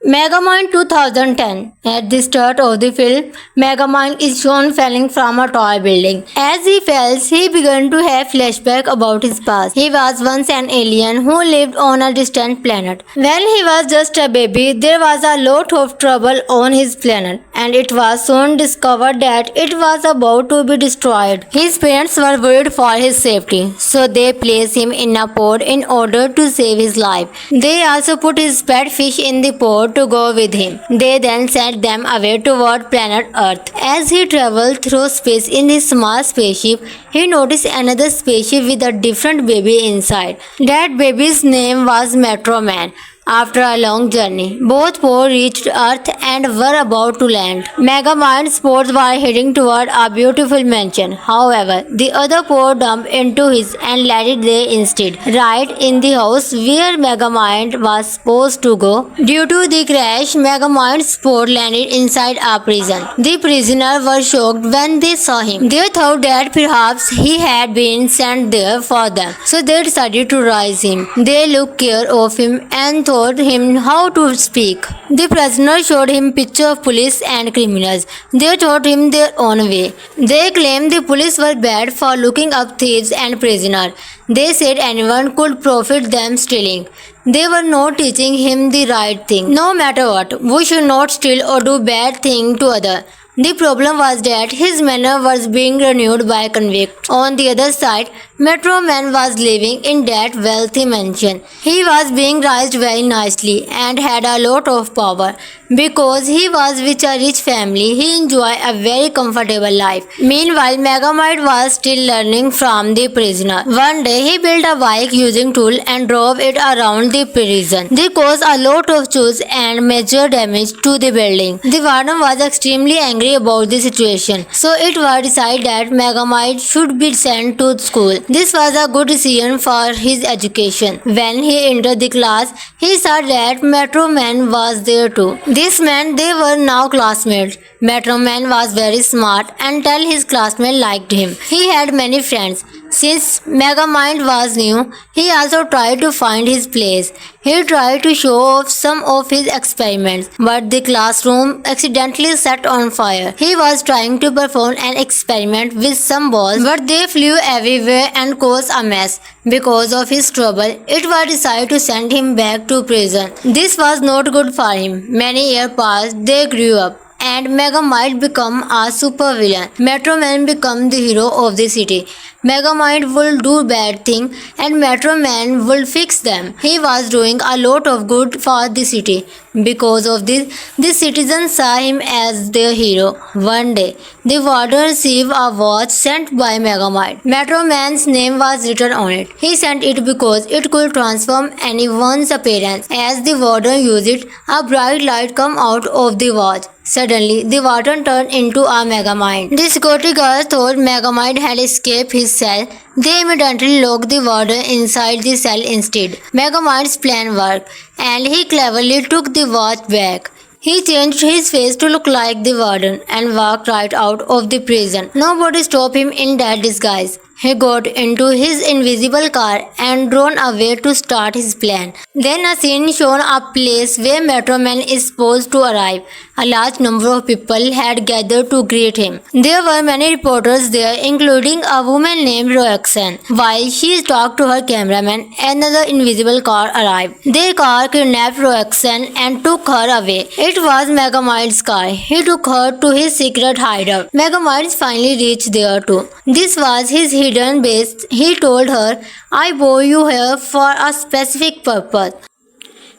Megamind 2010. At the start of the film, Megamind is shown falling from a tall building. As he falls, he began to have flashbacks about his past. He was once an alien who lived on a distant planet. When he was just a baby, there was a lot of trouble on his planet, and it was soon discovered that it was about to be destroyed. His parents were worried for his safety, so they placed him in a pod in order to save his life. They also put his pet fish in the pod to go with him. They then sent them away toward planet Earth. As he traveled through space in his small spaceship, he noticed another spaceship with a different baby inside. That baby's name was Metro Man. After a long journey, both pods reached Earth and were about to land. Megamind's pods were heading toward a beautiful mansion. However, the other pod dumped into his and landed there instead, right in the house where Megamind was supposed to go. Due to the crash, Megamind's pod landed inside a prison. The prisoners were shocked when they saw him. They thought that perhaps he had been sent there for them, so they decided to raise him. They took care of him and taught him how to speak. The prisoners showed him pictures of police and criminals. They taught him their own way. They claimed the police were bad for looking up thieves and prisoners. They said anyone could profit them stealing. They were not teaching him the right thing. No matter what, we should not steal or do bad things to others. The problem was that his manner was being renewed by convicts. On the other side, Metro Man was living in that wealthy mansion. He was being raised very nicely and had a lot of power. Because he was with a rich family, he enjoyed a very comfortable life. Meanwhile, Megamind was still learning from the prisoner. One day, he built a bike using tool and drove it around the prison. They caused a lot of chores and major damage to the building. The warden was extremely angry about the situation, so it was decided that Megamind should be sent to school. This was a good decision for his education. When he entered the class, he saw that Metro Man was there too. This meant they were now classmates. Metro Man was very smart and all his classmates liked him. He had many friends. Since Megamind was new, he also tried to find his place. He tried to show off some of his experiments, but the classroom accidentally set on fire. He was trying to perform an experiment with some balls, but they flew everywhere and caused a mess. Because of his trouble, it was decided to send him back to prison. This was not good for him. Many years passed, they grew up, and Megamind become a supervillain. Metro Man become the hero of the city. Megamind will do bad thing and Metro Man will fix them. He was doing a lot of good for the city. Because of this, the citizens saw him as their hero. One day, the warden received a watch sent by Megamind. Metro Man's name was written on it. He sent it because it could transform anyone's appearance. As the warden used it, a bright light came out of the watch. Suddenly, the warden turned into a Megamind. The security guard thought Megamind had escaped his cell. They immediately locked the warden inside the cell instead. Megamind's plan worked, and he cleverly took the watch back. He changed his face to look like the warden and walked right out of the prison. Nobody stopped him in that disguise. He got into his invisible car and drove away to start his plan. Then a scene showed a place where Metro Man is supposed to arrive. A large number of people had gathered to greet him. There were many reporters there, including a woman named Roxanne. While she talked to her cameraman, another invisible car arrived. The car kidnapped Roxanne and took her away. It was Megamind's car. He took her to his secret hideout. Megamind finally reached there too. This was his hidden base. He told her, "I brought you here for a specific purpose."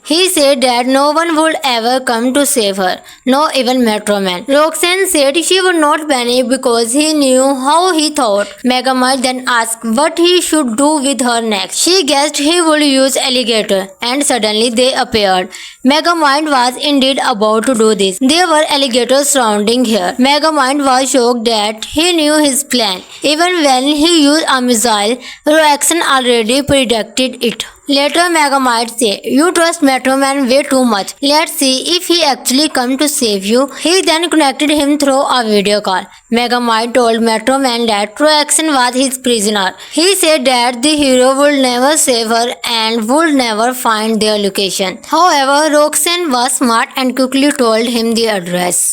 He said that no one would ever come to save her, not even Metro Man. Roxanne said she would not panic because he knew how he thought. Megamind then asked what he should do with her next. She guessed he would use alligator, and suddenly they appeared. Megamind was indeed about to do this. There were alligators surrounding her. Megamind was shocked that he knew his plan. Even when he used a missile, Roxanne already predicted it. Later, Megamind said, "You trust Metro Man way too much. Let's see if he actually come to save you." He then connected him through a video call. Megamind told Metro Man that Roxanne was his prisoner. He said that the hero would never save her and would never find their location. However, Roxanne was smart and quickly told him the address.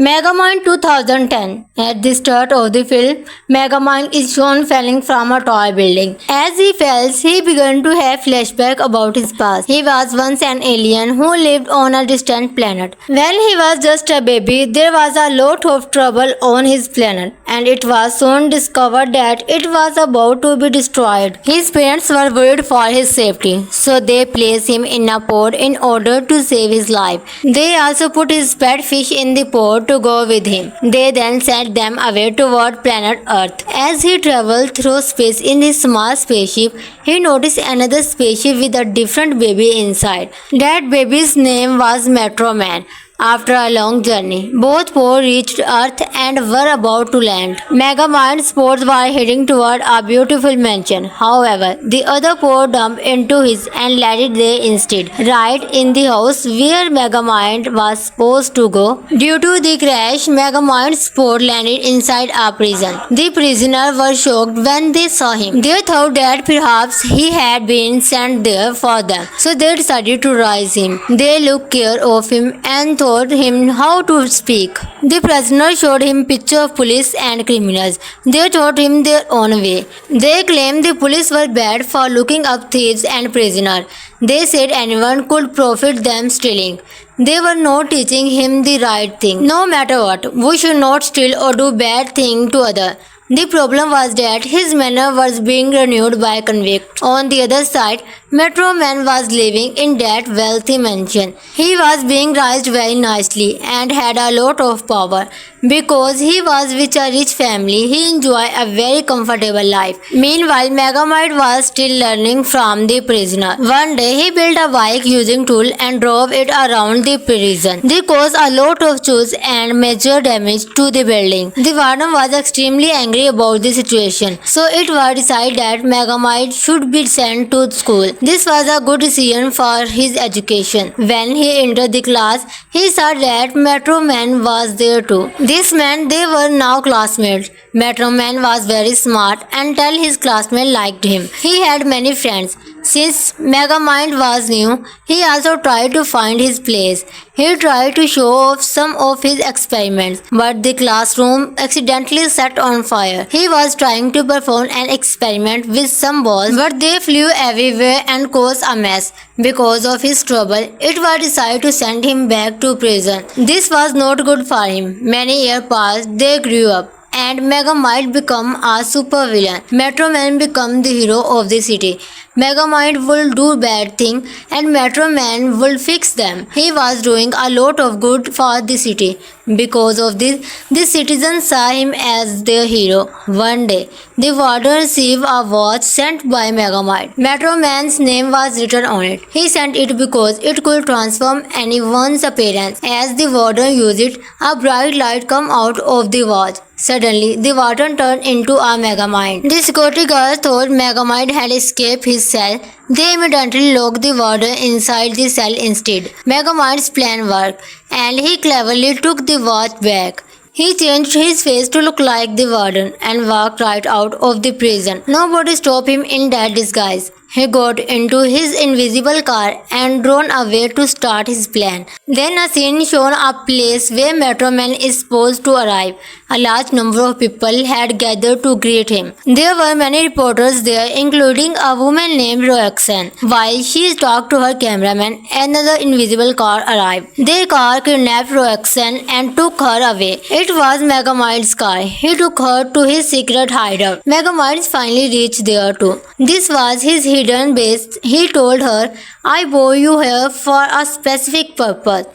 Megamind 2010. At the start of the film, Megamind is shown falling from a tall building. As he falls, he began to have flashbacks about his past. He was once an alien who lived on a distant planet. When he was just a baby, there was a lot of trouble on his planet, and it was soon discovered that it was about to be destroyed. His parents were worried for his safety, so they placed him in a pod in order to save his life. They also put his pet fish in the pod to go with him. They then sent them away toward planet Earth. As he traveled through space in his small spaceship, he noticed another spaceship with a different baby inside. That baby's name was Metro Man. After a long journey, both pods reached Earth and were about to land. Megamind's pods were heading toward a beautiful mansion. However, the other pod dumped into his and landed there instead, right in the house where Megamind was supposed to go. Due to the crash, Megamind's pod landed inside a prison. The prisoners were shocked when they saw him. They thought that perhaps he had been sent there for them, so they decided to raise him. They took care of him and taught him how to speak. The prisoner showed him pictures of police and criminals. They taught him their own way. They claimed the police were bad for looking up thieves and prisoners. They said anyone could profit them stealing. They were not teaching him the right thing. No matter what, we should not steal or do bad things to others. The problem was that his manner was being renewed by convicts. On the other side, Metro Man was living in that wealthy mansion. He was being raised very nicely and had a lot of power. Because he was with a rich family, he enjoyed a very comfortable life. Meanwhile, Megamind was still learning from the prisoner. One day, he built a bike using tool and drove it around the prison. This caused a lot of chores and major damage to the building. The warden was extremely angry about the situation, so it was decided that Megamind should be sent to school. This was a good decision for his education. When he entered the class, he saw that Metro Man was there too. This meant they were now classmates. Metro Man was very smart and all his classmates liked him. He had many friends. Since Megamind was new, he also tried to find his place. He tried to show off some of his experiments, but the classroom accidentally set on fire. He was trying to perform an experiment with some balls, but they flew everywhere and caused a mess. Because of his trouble, it was decided to send him back to prison. This was not good for him. Many years passed, they grew up, and Megamind become a supervillain. Metro Man become the hero of the city. Megamind will do bad things and Metro Man will fix them. He was doing a lot of good for the city. Because of this, the citizens saw him as their hero. One day, the warden received a watch sent by Megamind. Metro Man's name was written on it. He sent it because it could transform anyone's appearance. As the warden used it, a bright light came out of the watch. Suddenly, the warden turned into a Megamind. The security guards thought Megamind had escaped his cell. They immediately locked the warden inside the cell instead. Megamind's plan worked, and he cleverly took the watch back. He changed his face to look like the warden and walked right out of the prison. Nobody stopped him in that disguise. He got into his invisible car and drove away to start his plan. Then a scene showed a place where Metro Man is supposed to arrive. A large number of people had gathered to greet him. There were many reporters there, including a woman named Roxanne. While she talked to her cameraman, another invisible car arrived. Their car kidnapped Roxanne and took her away. It was Megamind's car. He took her to his secret hideout. Megamind finally reached there too. This was his hidden base. He told her, "I brought you here for a specific purpose."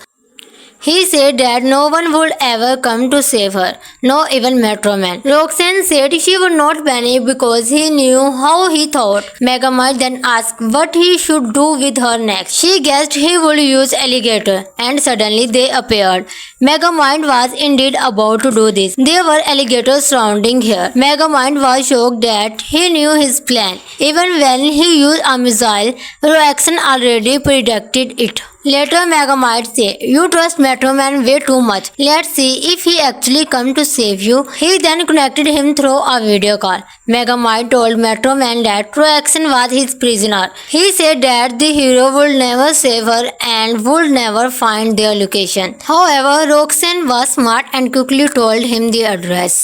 He said that no one would ever come to save her, not even Metro Man. Roxanne said she would not panic because he knew how he thought. Megamind then asked what he should do with her next. She guessed he would use alligator, and suddenly they appeared. Megamind was indeed about to do this. There were alligators surrounding her. Megamind was shocked that he knew his plan. Even when he used a missile, Roxanne already predicted it. Later, Megamind said, "You trust Metro Man way too much. Let's see if he actually come to save you." He then connected him through a video call. Megamind told Metro Man that Roxanne was his prisoner. He said that the hero would never save her and would never find their location. However, Roxanne was smart and quickly told him the address.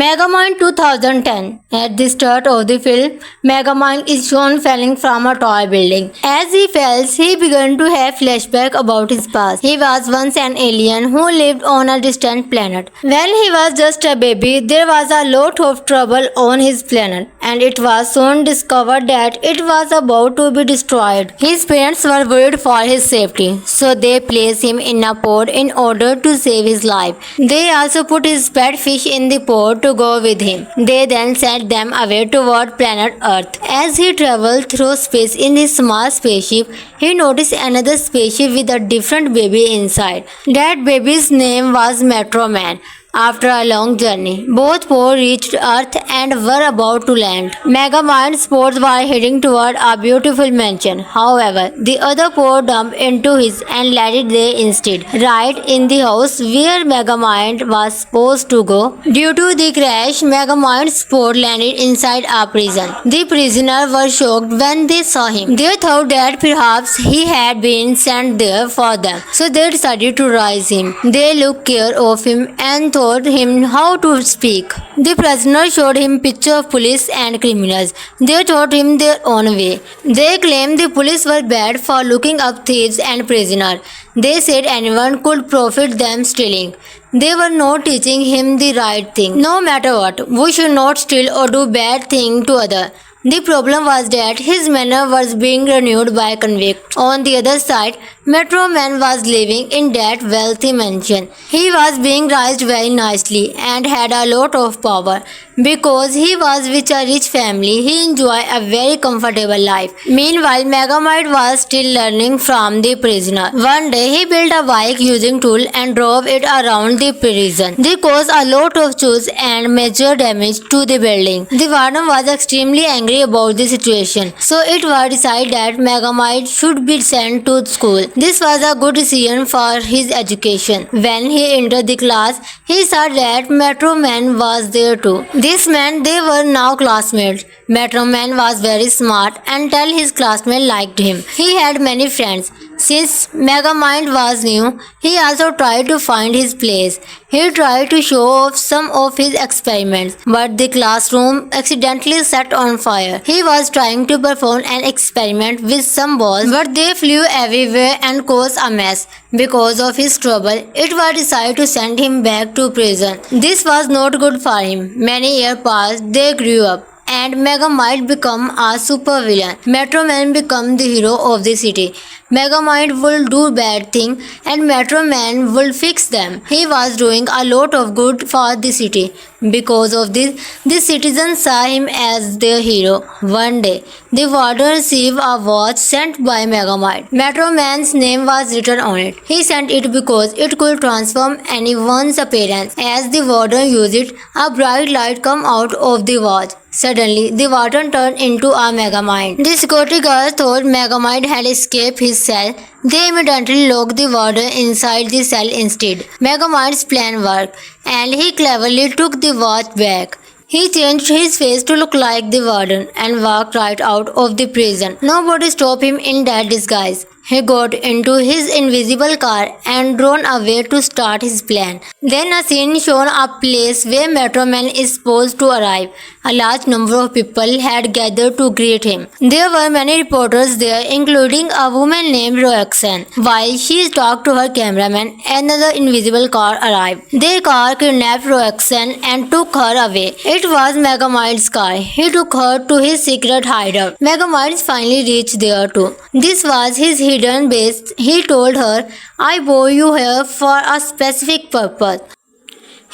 Megamind 2010. At the start of the film, Megamind is shown falling from a tall building. As he falls, he began to have flashbacks about his past. He was once an alien who lived on a distant planet. When he was just a baby, there was a lot of trouble on his planet, and it was soon discovered that it was about to be destroyed. His parents were worried for his safety, so they placed him in a pod in order to save his life. They also put his pet fish in the pod to go with him. They then sent them away toward planet Earth. As he traveled through space in his small spaceship, he noticed another spaceship with a different baby inside. That baby's name was Metro Man. After a long journey, both pods reached Earth and were about to land. Megamind's pods were heading toward a beautiful mansion. However, the other pod dumped into his and landed there instead, right in the house where Megamind was supposed to go. Due to the crash, Megamind's pod landed inside a prison. The prisoners were shocked when they saw him. They thought that perhaps he had been sent there for them, so they decided to raise him. They took care of him and taught him how to speak. The prisoner showed him pictures of police and criminals. They taught him their own way. They claimed the police were bad for looking up thieves and prisoners. They said anyone could profit them stealing. They were not teaching him the right thing. No matter what, we should not steal or do bad things to others. The problem was that his manner was being renewed by convicts. On the other side, Metro Man was living in that wealthy mansion. He was being raised very nicely and had a lot of power. Because he was with a rich family, he enjoyed a very comfortable life. Meanwhile, Megamind was still learning from the prisoner. One day, he built a bike using tool and drove it around the prison. This caused a lot of chores and major damage to the building. The warden was extremely angry about the situation, so it was decided that Megamind should be sent to school. This was a good decision for his education. When he entered the class, he saw that Metro Man was there too. This meant they were now classmates. Metro Man was very smart and tell his classmates liked him. He had many friends. Since Megamind was new, he also tried to find his place. He tried to show off some of his experiments, but the classroom accidentally set on fire. He was trying to perform an experiment with some balls, but they flew everywhere and caused a mess. Because of his trouble, it was decided to send him back to prison. This was not good for him. Many years passed, they grew up, and Megamind become a supervillain. Metro Man become the hero of the city. Megamind will do bad things and Metro Man will fix them. He was doing a lot of good for the city. Because of this, the citizens saw him as their hero. One day, the warden received a watch sent by Megamind. Metro Man's name was written on it. He sent it because it could transform anyone's appearance. As the warden used it, a bright light came out of the watch. Suddenly, the warden turned into a Megamind. The security guards thought Megamind had escaped his cell. They immediately locked the warden inside the cell instead. Megamind's plan worked, and he cleverly took the watch back. He changed his face to look like the warden and walked right out of the prison. Nobody stopped him in that disguise. He got into his invisible car and drove away to start his plan. Then a scene showed a place where Metro Man is supposed to arrive. A large number of people had gathered to greet him. There were many reporters there, including a woman named Roxanne. While she talked to her cameraman, another invisible car arrived. Their car kidnapped Roxanne and took her away. It was Megamind's car. He took her to his secret hideout. Megamind finally reached there too. This was his hidden base. He told her, "I brought you here for a specific purpose."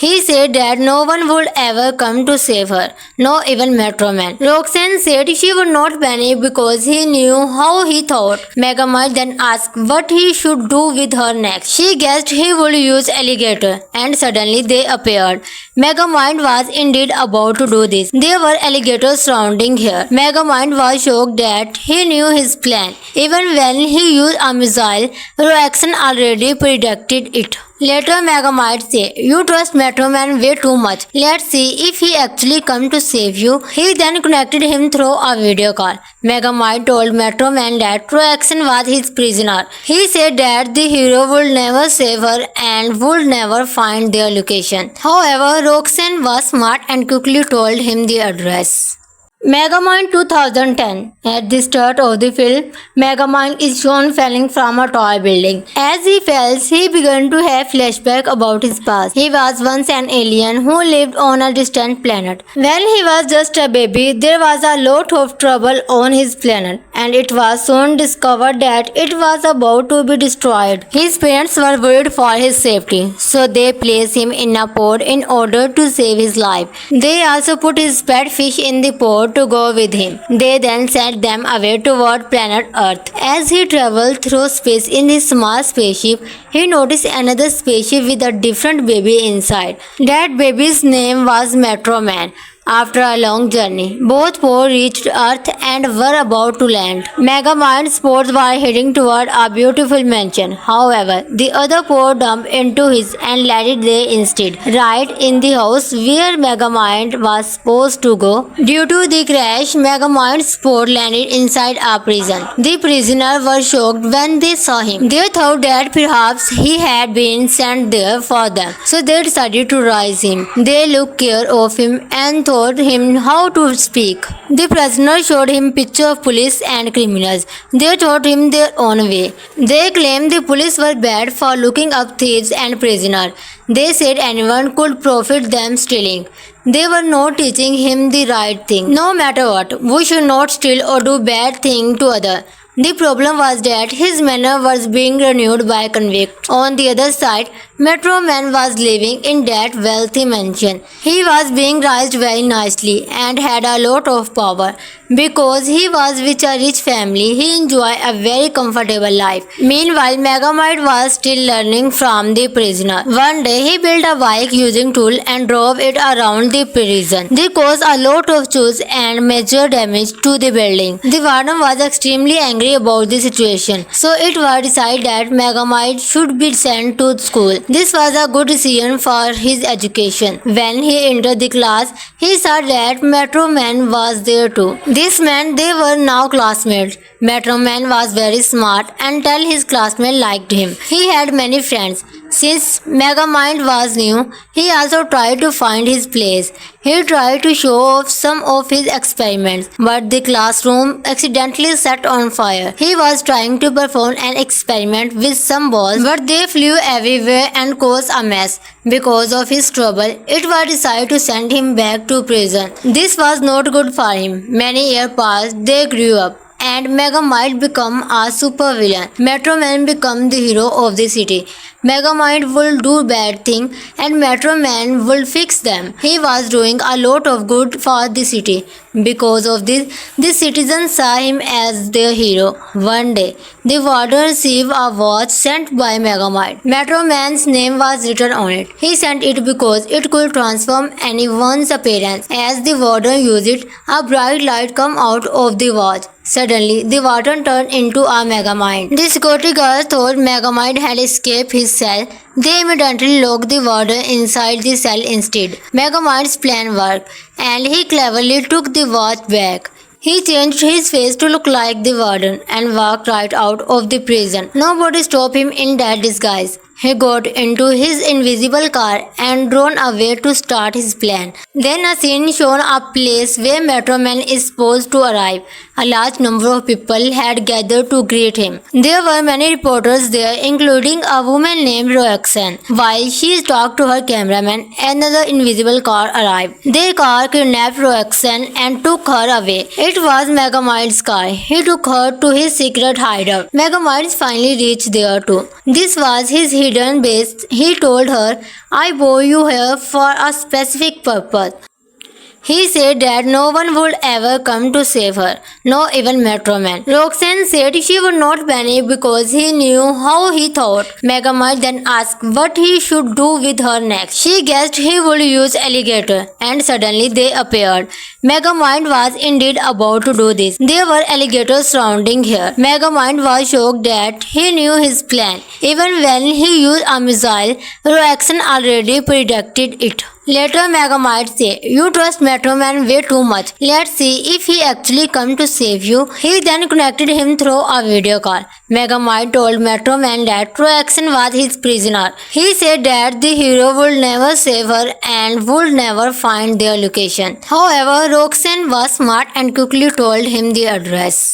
He said that no one would ever come to save her, not even Metro Man. Roxanne said she would not panic because he knew how he thought. Megamind then asked what he should do with her next. She guessed he would use alligator, and suddenly they appeared. Megamind was indeed about to do this. There were alligators surrounding her. Megamind was shocked that he knew his plan. Even when he used a missile, Roxanne already predicted it. Later, Megamind said, "You trust Metro Man way too much. Let's see if he actually come to save you." He then connected him through a video call. Megamind told Metro Man that Roxanne was his prisoner. He said that the hero would never save her and would never find their location. However, Roxanne was smart and quickly told him the address. Megamind 2010. At the start of the film, Megamind is shown falling from a tall building. As he falls, he began to have flashbacks about his past. He was once an alien who lived on a distant planet. When he was just a baby, there was a lot of trouble on his planet, and it was soon discovered that it was about to be destroyed. His parents were worried for his safety, so they placed him in a pod in order to save his life. They also put his pet fish in the pod to go with him. They then sent them away toward planet Earth. As he traveled through space in his small spaceship, he noticed another spaceship with a different baby inside. That baby's name was Metro Man. After a long journey, both pods reached Earth and were about to land. Megamind's pods were heading toward a beautiful mansion. However, the other pod dumped into his and landed there instead, right in the house where Megamind was supposed to go. Due to the crash, Megamind's pod landed inside a prison. The prisoners were shocked when they saw him. They thought that perhaps he had been sent there for them, so they decided to raise him. They took care of him and taught him how to speak. The prisoner showed him pictures of police and criminals. They taught him their own way. They claimed the police were bad for looking up thieves and prisoners. They said anyone could profit them stealing. They were not teaching him the right thing. No matter what, we should not steal or do bad things to others. The problem was that his manor was being renewed by convicts. On the other side, Metro Man was living in that wealthy mansion. He was being raised very nicely and had a lot of power. Because he was with a rich family, he enjoyed a very comfortable life. Meanwhile, Megamind was still learning from the prisoner. One day, he built a bike using tool and drove it around the prison. They caused a lot of chores and major damage to the building. The warden was extremely angry about the situation, so it was decided that Megamind should be sent to school. This was a good decision for his education. When he entered the class, he saw that Metro Man was there too. This meant they were now classmates. Metro Man was very smart until his classmates liked him. He had many friends. Since Megamind was new, he also tried to find his place. He tried to show off some of his experiments, but the classroom accidentally set on fire. He was trying to perform an experiment with some balls, but they flew everywhere and caused a mess. Because of his trouble, it was decided to send him back to prison. This was not good for him. Many years passed, they grew up, and Megamind become a supervillain. Metro Man become the hero of the city. Megamind will do bad things and Metro Man will fix them. He was doing a lot of good for the city. Because of this, the citizens saw him as their hero. One day, the warden received a watch sent by Megamind. Metro Man's name was written on it. He sent it because it could transform anyone's appearance. As the warden used it, a bright light came out of the watch. Suddenly, the warden turned into a Megamind. The security guard thought Megamind had escaped his cell. They immediately locked the warden inside the cell instead. Megamind's plan worked, and he cleverly took the watch back. He changed his face to look like the warden and walked right out of the prison. Nobody stopped him in that disguise. He got into his invisible car and drove away to start his plan. Then a scene showed a place where Metro Man is supposed to arrive. A large number of people had gathered to greet him. There were many reporters there, including a woman named Roxanne. While she talked to her cameraman, another invisible car arrived. Their car kidnapped Roxanne and took her away. It was Megamind's car. He took her to his secret hideout. Megamind finally reached there too. This was his hidden base. He told her, "I brought you here for a specific purpose." He said that no one would ever come to save her, not even Metro Man. Roxanne said she would not panic because he knew how he thought. Megamind then asked what he should do with her next. She guessed he would use alligator, and suddenly they appeared. Megamind was indeed about to do this. There were alligators surrounding her. Megamind was shocked that he knew his plan. Even when he used a missile, Roxanne already predicted it. Later, Megamind said, "You trust Metro Man way too much. Let's see if he actually come to save you." He then connected him through a video call. Megamind told Metro Man that Roxanne was his prisoner. He said that the hero would never save her and would never find their location. However, Roxanne was smart and quickly told him the address.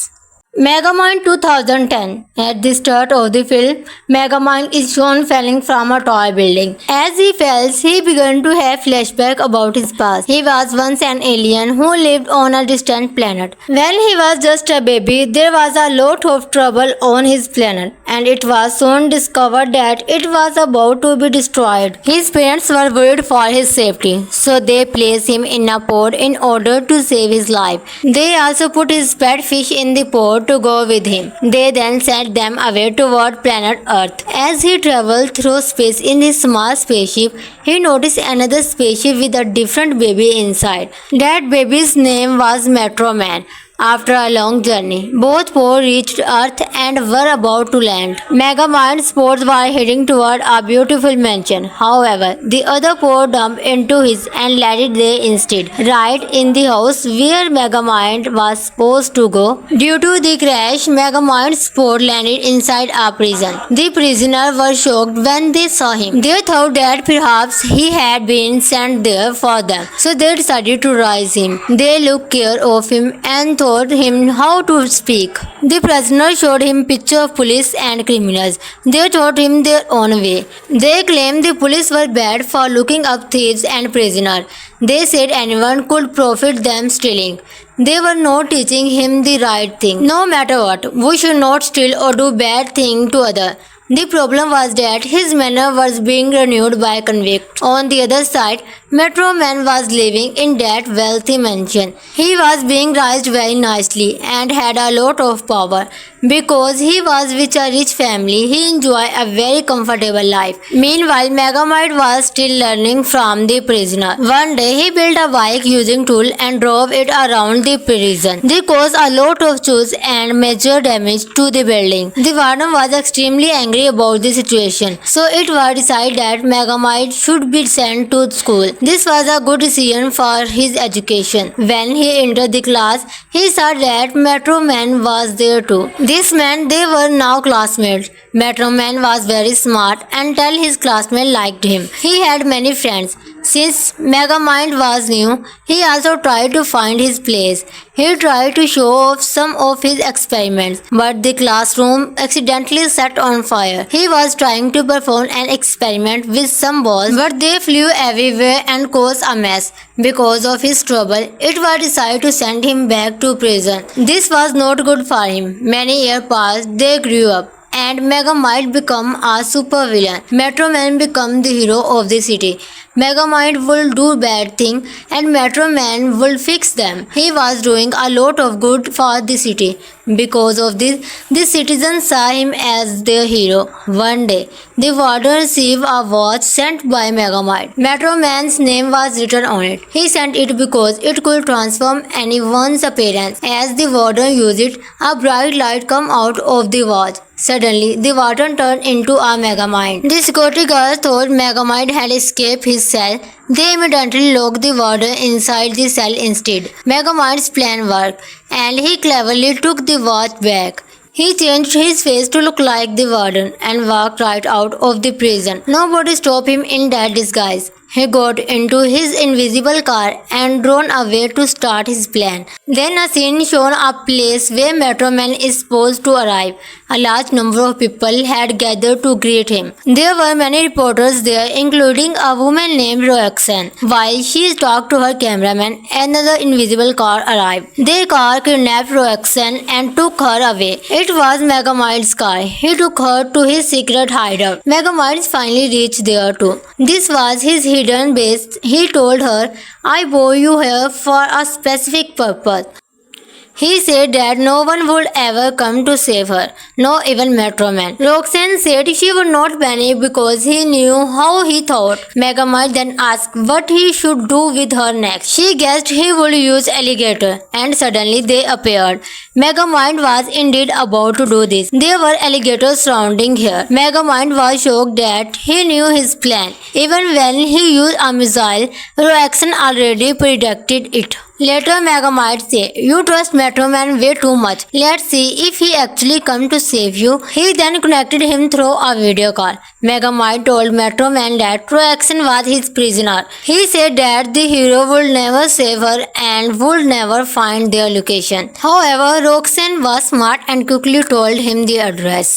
Megamind 2010. At the start of the film, Megamind is shown falling from a tall building. As he falls, he began to have flashbacks about his past. He was once an alien who lived on a distant planet. When he was just a baby, there was a lot of trouble on his planet, and it was soon discovered that it was about to be destroyed. His parents were worried for his safety, so they placed him in a pod in order to save his life. They also put his pet fish in the pod to go with him. They then sent them away toward planet Earth. As he traveled through space in his small spaceship, he noticed another spaceship with a different baby inside. That baby's name was Metro Man. After a long journey, both pods reached Earth and were about to land. Megamind's pods were heading toward a beautiful mansion. However, the other pod dumped into his and landed there instead, right in the house where Megamind was supposed to go. Due to the crash, Megamind's pod landed inside a prison. The prisoners were shocked when they saw him. They thought that perhaps he had been sent there for them, so they decided to raise him. They took care of him and taught him how to speak. The prisoners showed him pictures of police and criminals. They taught him their own way. They claimed the police were bad for looking up thieves and prisoners. They said anyone could profit them stealing. They were not teaching him the right thing. No matter what, we should not steal or do bad things to others. The problem was that his manner was being renewed by convict. On the other side, Metro Man was living in that wealthy mansion. He was being raised very nicely and had a lot of power. Because he was with a rich family, he enjoyed a very comfortable life. Meanwhile, Megamind was still learning from the prisoner. One day, he built a bike using tool and drove it around the prison. This caused a lot of chores and major damage to the building. The warden was extremely angry about the situation, so it was decided that Megamind should be sent to school. This was a good decision for his education. When he entered the class, he saw that Metro Man was there too. This meant they were now classmates. Metro Man was very smart and all his classmates liked him. He had many friends. Since Megamind was new, he also tried to find his place. He tried to show off some of his experiments, but the classroom accidentally set on fire. He was trying to perform an experiment with some balls, but they flew everywhere and caused a mess. Because of his trouble, it was decided to send him back to prison. This was not good for him. Many years passed, they grew up, and Megamind become a supervillain. Metro Man become the hero of the city. Megamind will do bad things and Metro Man will fix them. He was doing a lot of good for the city. Because of this, the citizens saw him as their hero. One day, the warden received a watch sent by Megamind. Metro Man's name was written on it. He sent it because it could transform anyone's appearance. As the warden used it, a bright light came out of the watch. Suddenly, the warden turned into a Megamind. The security guards thought Megamind had escaped his cell. They immediately locked the warden inside the cell instead. Megamind's plan worked, and he cleverly took the watch back. He changed his face to look like the warden and walked right out of the prison. Nobody stopped him in that disguise. He got into his invisible car and drove away to start his plan. Then a scene showed a place where Metro Man is supposed to arrive. A large number of people had gathered to greet him. There were many reporters there, including a woman named Roxanne. While she talked to her cameraman, another invisible car arrived. Their car kidnapped Roxanne and took her away. It was Megamind's car. He took her to his secret hideout. Megamind finally reached there too. This was his hidden base. He told her, "I brought you here for a specific purpose." He said that no one would ever come to save her, not even Metro Man. Roxanne said she would not panic because he knew how he thought. Megamind then asked what he should do with her next. She guessed he would use alligator, and suddenly they appeared. Megamind was indeed about to do this. There were alligators surrounding her. Megamind was shocked that he knew his plan. Even when he used a missile, Roxanne already predicted it. Later, Megamind said, "You trust Metro Man way too much. Let's see if he actually come to save you." He then connected him through a video call. Megamind told Metro Man that Roxanne was his prisoner. He said that the hero would never save her and would never find their location. However, Roxanne was smart and quickly told him the address.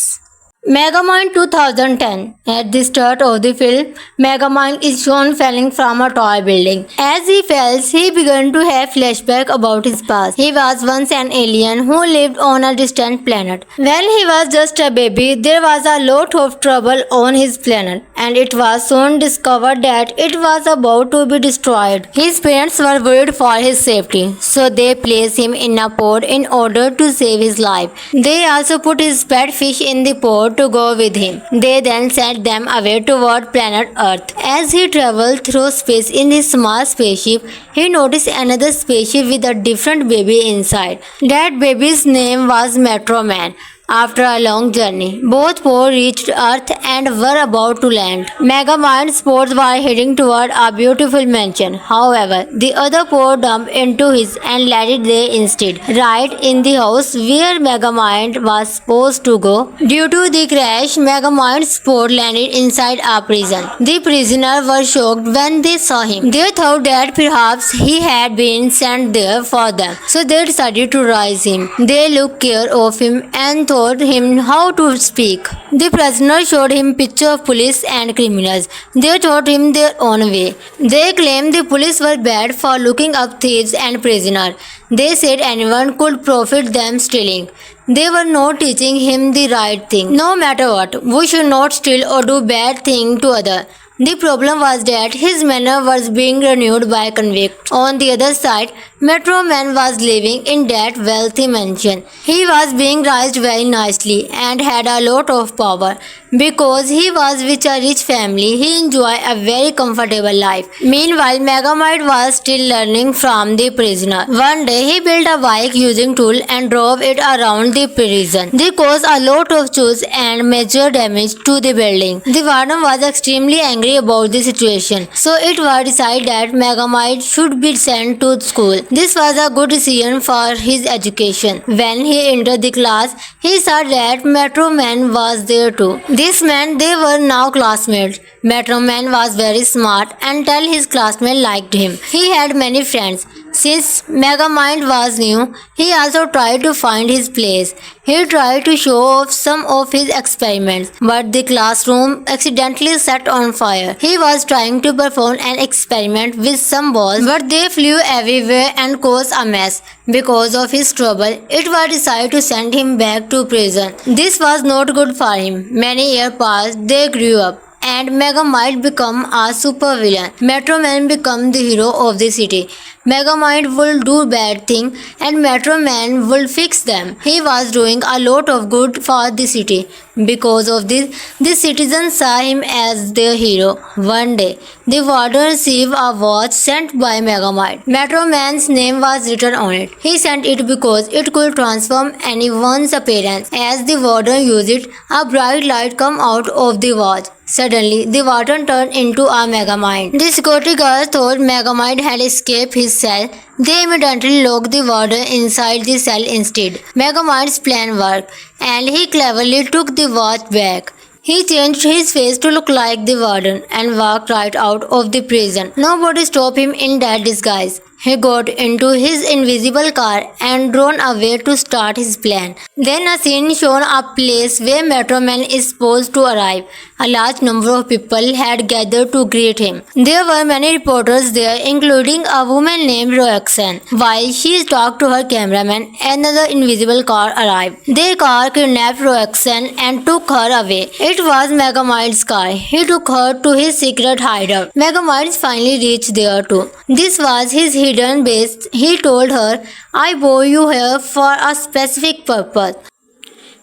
Megamind 2010. At the start of the film, Megamind is shown falling from a tall building. As he falls, he began to have flashbacks about his past. He was once an alien who lived on a distant planet. When he was just a baby, there was a lot of trouble on his planet, and it was soon discovered that it was about to be destroyed. His parents were worried for his safety, so they placed him in a pod in order to save his life. They also put his pet fish in the pod to go with him. They then sent them away toward planet Earth. As he traveled through space in his small spaceship, he noticed another spaceship with a different baby inside. That baby's name was Metro Man. After a long journey, both pods reached Earth and were about to land. Megamind's pods were heading toward a beautiful mansion. However, the other pod dumped into his and landed there instead, right in the house where Megamind was supposed to go. Due to the crash, Megamind's pod landed inside a prison. The prisoners were shocked when they saw him. They thought that perhaps he had been sent there for them, so they decided to raise him. They took care of him and taught him how to speak. The prisoner showed him pictures of police and criminals. They taught him their own way. They claimed the police were bad for looking up thieves and prisoners. They said anyone could profit them stealing. They were not teaching him the right thing. No matter what, we should not steal or do bad things to others. The problem was that his manor was being renewed by convicts. On the other side, Metro Man was living in that wealthy mansion. He was being raised very nicely and had a lot of power. Because he was with a rich family, he enjoyed a very comfortable life. Meanwhile, Megamind was still learning from the prisoner. One day, he built a bike using tool and drove it around the prison. This caused a lot of chores and major damage to the building. The warden was extremely angry about the situation, so it was decided that Megamind should be sent to school. This was a good decision for his education. When he entered the class, he saw that Metro Man was there too. This meant they were now classmates. Metro Man was very smart and all his classmates liked him. He had many friends. Since Megamind was new, he also tried to find his place. He tried to show off some of his experiments, but the classroom accidentally set on fire. He was trying to perform an experiment with some balls, but they flew everywhere and caused a mess. Because of his trouble, it was decided to send him back to prison. This was not good for him. Many years passed, they grew up, and Megamind become a supervillain. Metro Man become the hero of the city. Megamind will do bad things and Metro Man will fix them. He was doing a lot of good for the city. Because of this, the citizens saw him as their hero. One day, the warden received a watch sent by Megamind. Metro Man's name was written on it. He sent it because it could transform anyone's appearance. As the warden used it, a bright light came out of the watch. Suddenly, the warden turned into a Megamind. The security guards thought Megamind had escaped his cell. They immediately locked the warden inside the cell instead. Megamind's plan worked, and he cleverly took the watch back. He changed his face to look like the warden and walked right out of the prison. Nobody stopped him in that disguise. He got into his invisible car and drove away to start his plan. Then a scene showed a place where Metro Man is supposed to arrive. A large number of people had gathered to greet him. There were many reporters there, including a woman named Roxanne. While she talked to her cameraman, another invisible car arrived. Their car kidnapped Roxanne and took her away. It was Megamind's car. He took her to his secret hideout. Megamind finally reached there too. This was his hidden base. He told her, "I brought you here for a specific purpose."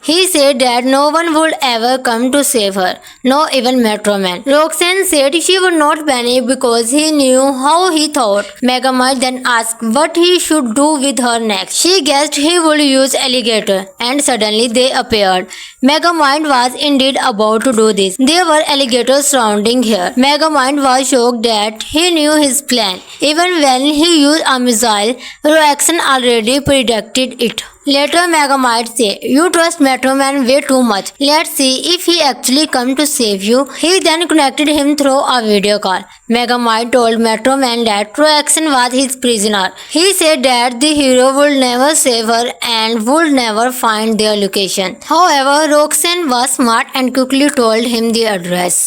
He said that no one would ever come to save her, not even Metro Man. Roxanne said she would not panic because he knew how he thought. Megamind then asked what he should do with her next. She guessed he would use alligator, and suddenly they appeared. Megamind was indeed about to do this. There were alligators surrounding her. Megamind was shocked that he knew his plan. Even when he used a missile, Roxanne already predicted it. Later, Megamind said, "You trust Metro Man way too much. Let's see if he actually come to save you." He then connected him through a video call. Megamind told Metro Man that Roxanne was his prisoner. He said that the hero would never save her and would never find their location. However, Roxanne was smart and quickly told him the address.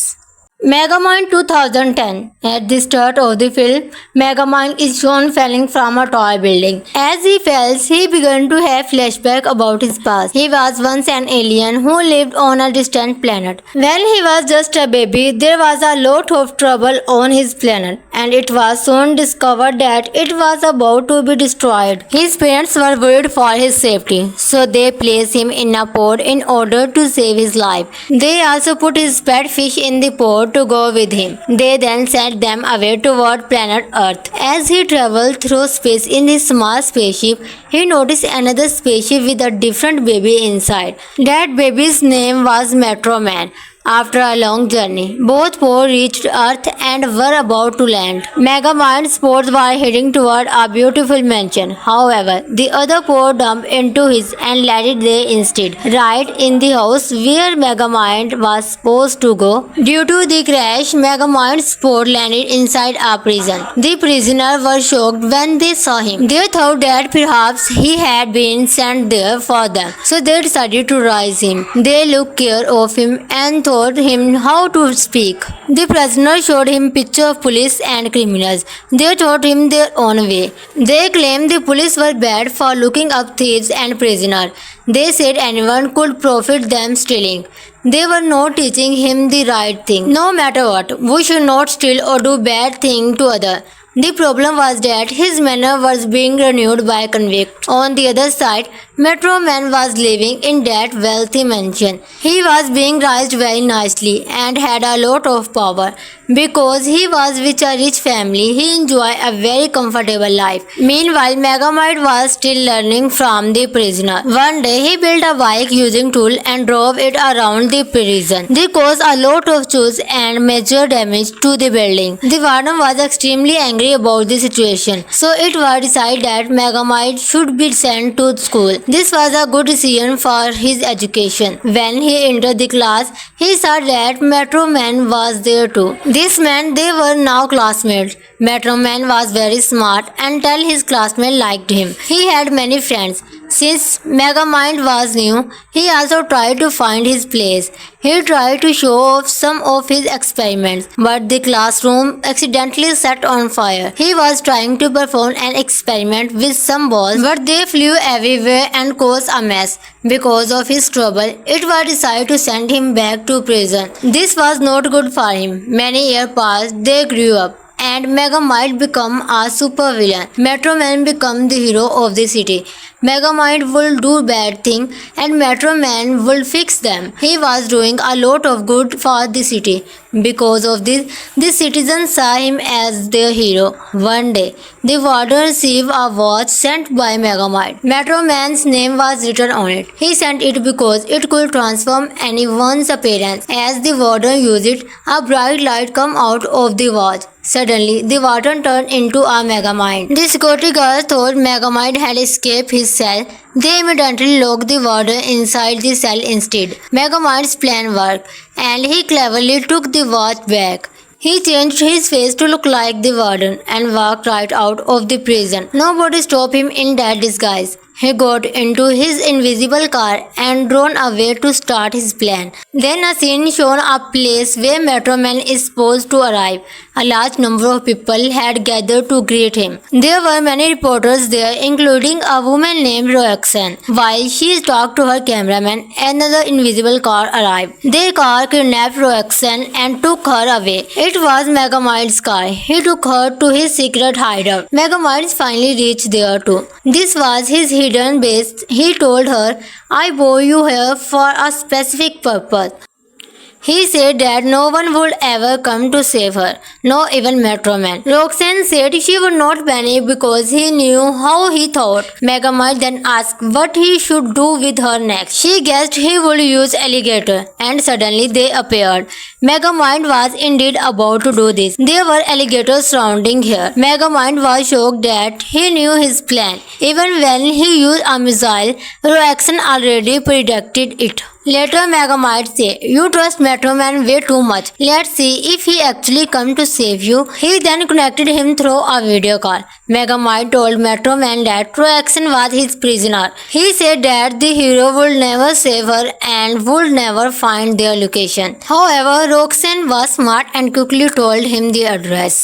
Megamind 2010. At the start of the film, Megamind is shown falling from a tall building. As he falls, he began to have flashbacks about his past. He was once an alien who lived on a distant planet. When he was just a baby, there was a lot of trouble on his planet, and it was soon discovered that it was about to be destroyed. His parents were worried for his safety, so they placed him in a pod in order to save his life. They also put his pet fish in the pod to go with him. They then sent them away toward planet Earth. As he traveled through space in his small spaceship, he noticed another spaceship with a different baby inside. That baby's name was Metro Man. After a long journey, both pods reached Earth and were about to land. Megamind's pods were heading toward a beautiful mansion. However, the other pod dumped into his and landed there instead, right in the house where Megamind was supposed to go. Due to the crash, Megamind's pod landed inside a prison. The prisoners were shocked when they saw him. They thought that perhaps he had been sent there for them, so they decided to raise him. They took care of him and taught him how to speak. The prisoners showed him pictures of police and criminals. They taught him their own way. They claimed the police were bad for looking up thieves and prisoners. They said anyone could profit them stealing. They were not teaching him the right thing. No matter what, we should not steal or do bad thing to others. The problem was that his manor was being renewed by convicts. On the other side, Metro Man was living in that wealthy mansion. He was being raised very nicely and had a lot of power. Because he was with a rich family, he enjoyed a very comfortable life. Meanwhile, Megamind was still learning from the prisoner. One day, he built a bike using tool and drove it around the prison. This caused a lot of chores and major damage to the building. The warden was extremely angry about the situation, so it was decided that Megamind should be sent to school. This was a good decision for his education. When he entered the class, he saw that Metro Man was there too. This meant they were now classmates. Metro Man was very smart and all his classmates liked him. He had many friends. Since Megamind was new, he also tried to find his place. He tried to show off some of his experiments, but the classroom accidentally set on fire. He was trying to perform an experiment with some balls, but they flew everywhere and caused a mess. Because of his trouble, it was decided to send him back to prison. This was not good for him. Many years passed, they grew up, and Megamind become a supervillain. Metro Man become the hero of the city. Megamind will do bad things and Metro Man will fix them. He was doing a lot of good for the city. Because of this, the citizens saw him as their hero. One day, the warden received a watch sent by Megamind. Metro Man's name was written on it. He sent it because it could transform anyone's appearance. As the warden used it, a bright light came out of the watch. Suddenly, the warden turned into a Megamind. The security guard thought Megamind had escaped his cell. They immediately locked the warden inside the cell instead. Megamind's plan worked, and he cleverly took the watch back. He changed his face to look like the warden and walked right out of the prison. Nobody stopped him in that disguise. He got into his invisible car and drove away to start his plan. Then a scene showed a place where Metro Man is supposed to arrive. A large number of people had gathered to greet him. There were many reporters there, including a woman named Roxanne. While she talked to her cameraman, another invisible car arrived. The car kidnapped Roxanne and took her away. It was Megamind's car. He took her to his secret hideout. Megamind finally reached there too. This was his hidden base. He told her, "I brought you here for a specific purpose." He said that no one would ever come to save her, not even Metro Man. Roxanne said she would not panic because he knew how he thought. Megamind then asked what he should do with her next. She guessed he would use alligator, and suddenly they appeared. Megamind was indeed about to do this. There were alligators surrounding her. Megamind was shocked that he knew his plan. Even when he used a missile, Roxanne already predicted it. Later, Megamind said, "You trust Metro Man way too much. Let's see if he actually come to save you." He then connected him through a video call. Megamind told Metro Man that Roxanne was his prisoner. He said that the hero would never save her and would never find their location. However, Roxanne was smart and quickly told him the address.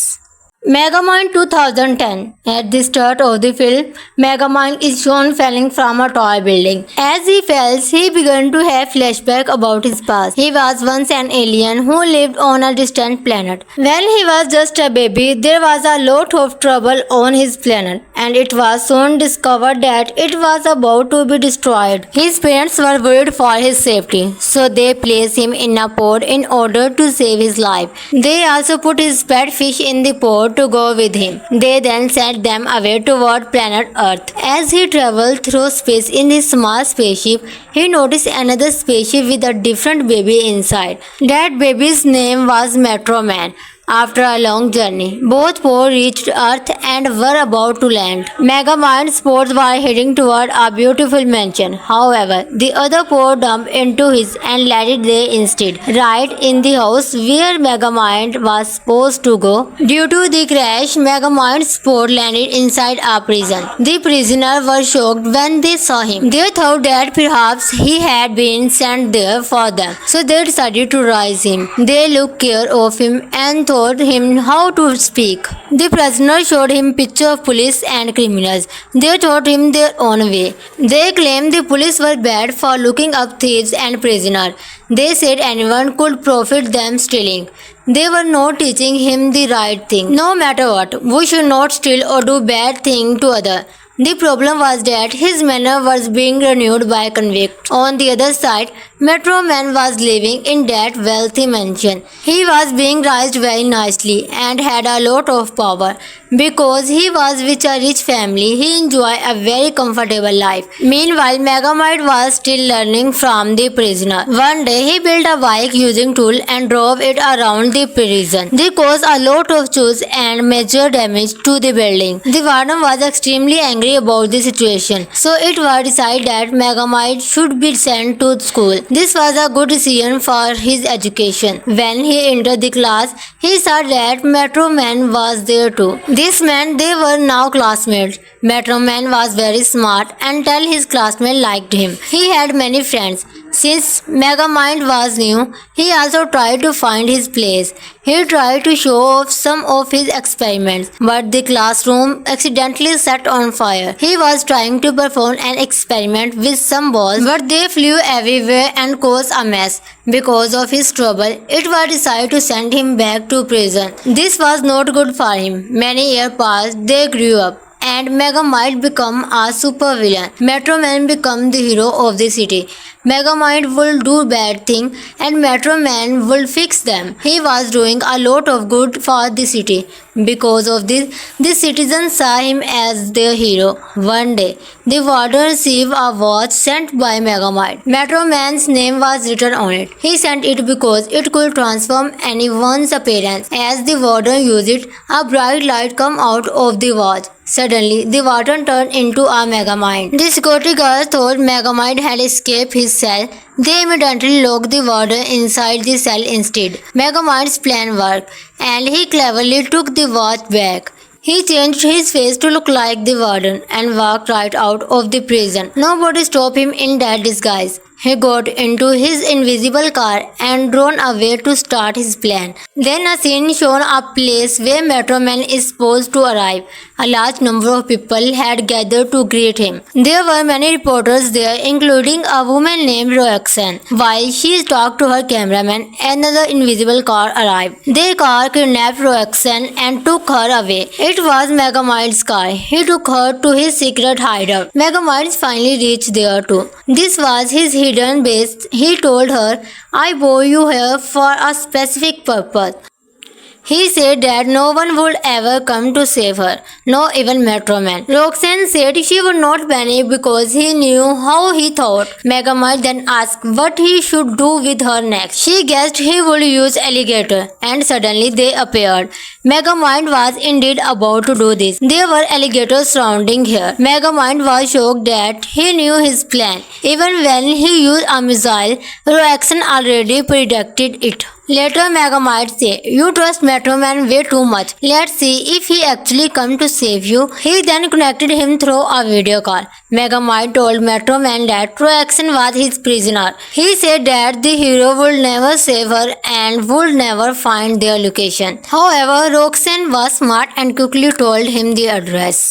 Megamind 2010. At the start of the film, Megamind is shown falling from a tall building. As he falls, he began to have flashbacks about his past. He was once an alien who lived on a distant planet. When he was just a baby, there was a lot of trouble on his planet, and it was soon discovered that it was about to be destroyed. His parents were worried for his safety, so they placed him in a pod in order to save his life. They also put his pet fish in the pod to go with him. They then sent them away toward planet Earth. As he traveled through space in his small spaceship, he noticed another spaceship with a different baby inside. That baby's name was Metro Man. After a long journey, both pods reached Earth and were about to land. Megamind's pods were heading toward a beautiful mansion. However, the other pod dumped into his and landed there instead, right in the house where Megamind was supposed to go. Due to the crash, Megamind's pod landed inside a prison. The prisoners were shocked when they saw him. They thought that perhaps he had been sent there for them, so they decided to raise him. They took care of him and thought taught him how to speak. The prisoner showed him pictures of police and criminals. They taught him their own way. They claimed the police were bad for looking up thieves and prisoners. They said anyone could profit them stealing. They were not teaching him the right thing. No matter what, we should not steal or do bad thing to others. The problem was that his manor was being renewed by convicts. On the other side, Metro Man was living in that wealthy mansion. He was being raised very nicely and had a lot of power. Because he was with a rich family, he enjoyed a very comfortable life. Meanwhile, Megamind was still learning from the prisoner. One day, he built a bike using tool and drove it around the prison. This caused a lot of chores and major damage to the building. The warden was extremely angry about the situation, so it was decided that Megamind should be sent to school. This was a good decision for his education. When he entered the class, he saw that Metro Man was there too. This meant they were now classmates. Metro Man was very smart and all his classmates liked him. He had many friends. Since Megamind was new, he also tried to find his place. He tried to show off some of his experiments, but the classroom accidentally set on fire. He was trying to perform an experiment with some balls, but they flew everywhere and caused a mess. Because of his trouble, it was decided to send him back to prison. This was not good for him. Many years passed, they grew up, and Megamind become a supervillain. Metro Man become the hero of the city. Megamind will do bad things and Metro Man will fix them. He was doing a lot of good for the city. Because of this, the citizens saw him as their hero. One day, the warden received a watch sent by Megamind. Metro Man's name was written on it. He sent it because it could transform anyone's appearance. As the warden used it, a bright light came out of the watch. Suddenly, the warden turned into a Megamind. The security guards thought Megamind had escaped his cell. They immediately locked the warden inside the cell instead. Megamind's plan worked, and he cleverly took the watch back. He changed his face to look like the warden and walked right out of the prison. Nobody stopped him in that disguise. He got into his invisible car and drove away to start his plan. Then a scene showed a place where Metro Man is supposed to arrive. A large number of people had gathered to greet him. There were many reporters there, including a woman named Roxanne. While she talked to her cameraman, another invisible car arrived. Their car kidnapped Roxanne and took her away. It was Megamind's car. He took her to his secret hideout. Megamind finally reached there too. This was his hidden base. He told her, "I brought you here for a specific purpose." He said that no one would ever come to save her, not even Metro Man. Roxanne said she would not panic because he knew how he thought. Megamind then asked what he should do with her next. She guessed he would use alligator, and suddenly they appeared. Megamind was indeed about to do this. There were alligators surrounding her. Megamind was shocked that he knew his plan. Even when he used a missile, Roxanne already predicted it. Later, Megamind said, "You trust Metro Man way too much. Let's see if he actually come to save you." He then connected him through a video call. Megamind told Metro Man that Roxanne was his prisoner. He said that the hero would never save her and would never find their location. However, Roxanne was smart and quickly told him the address.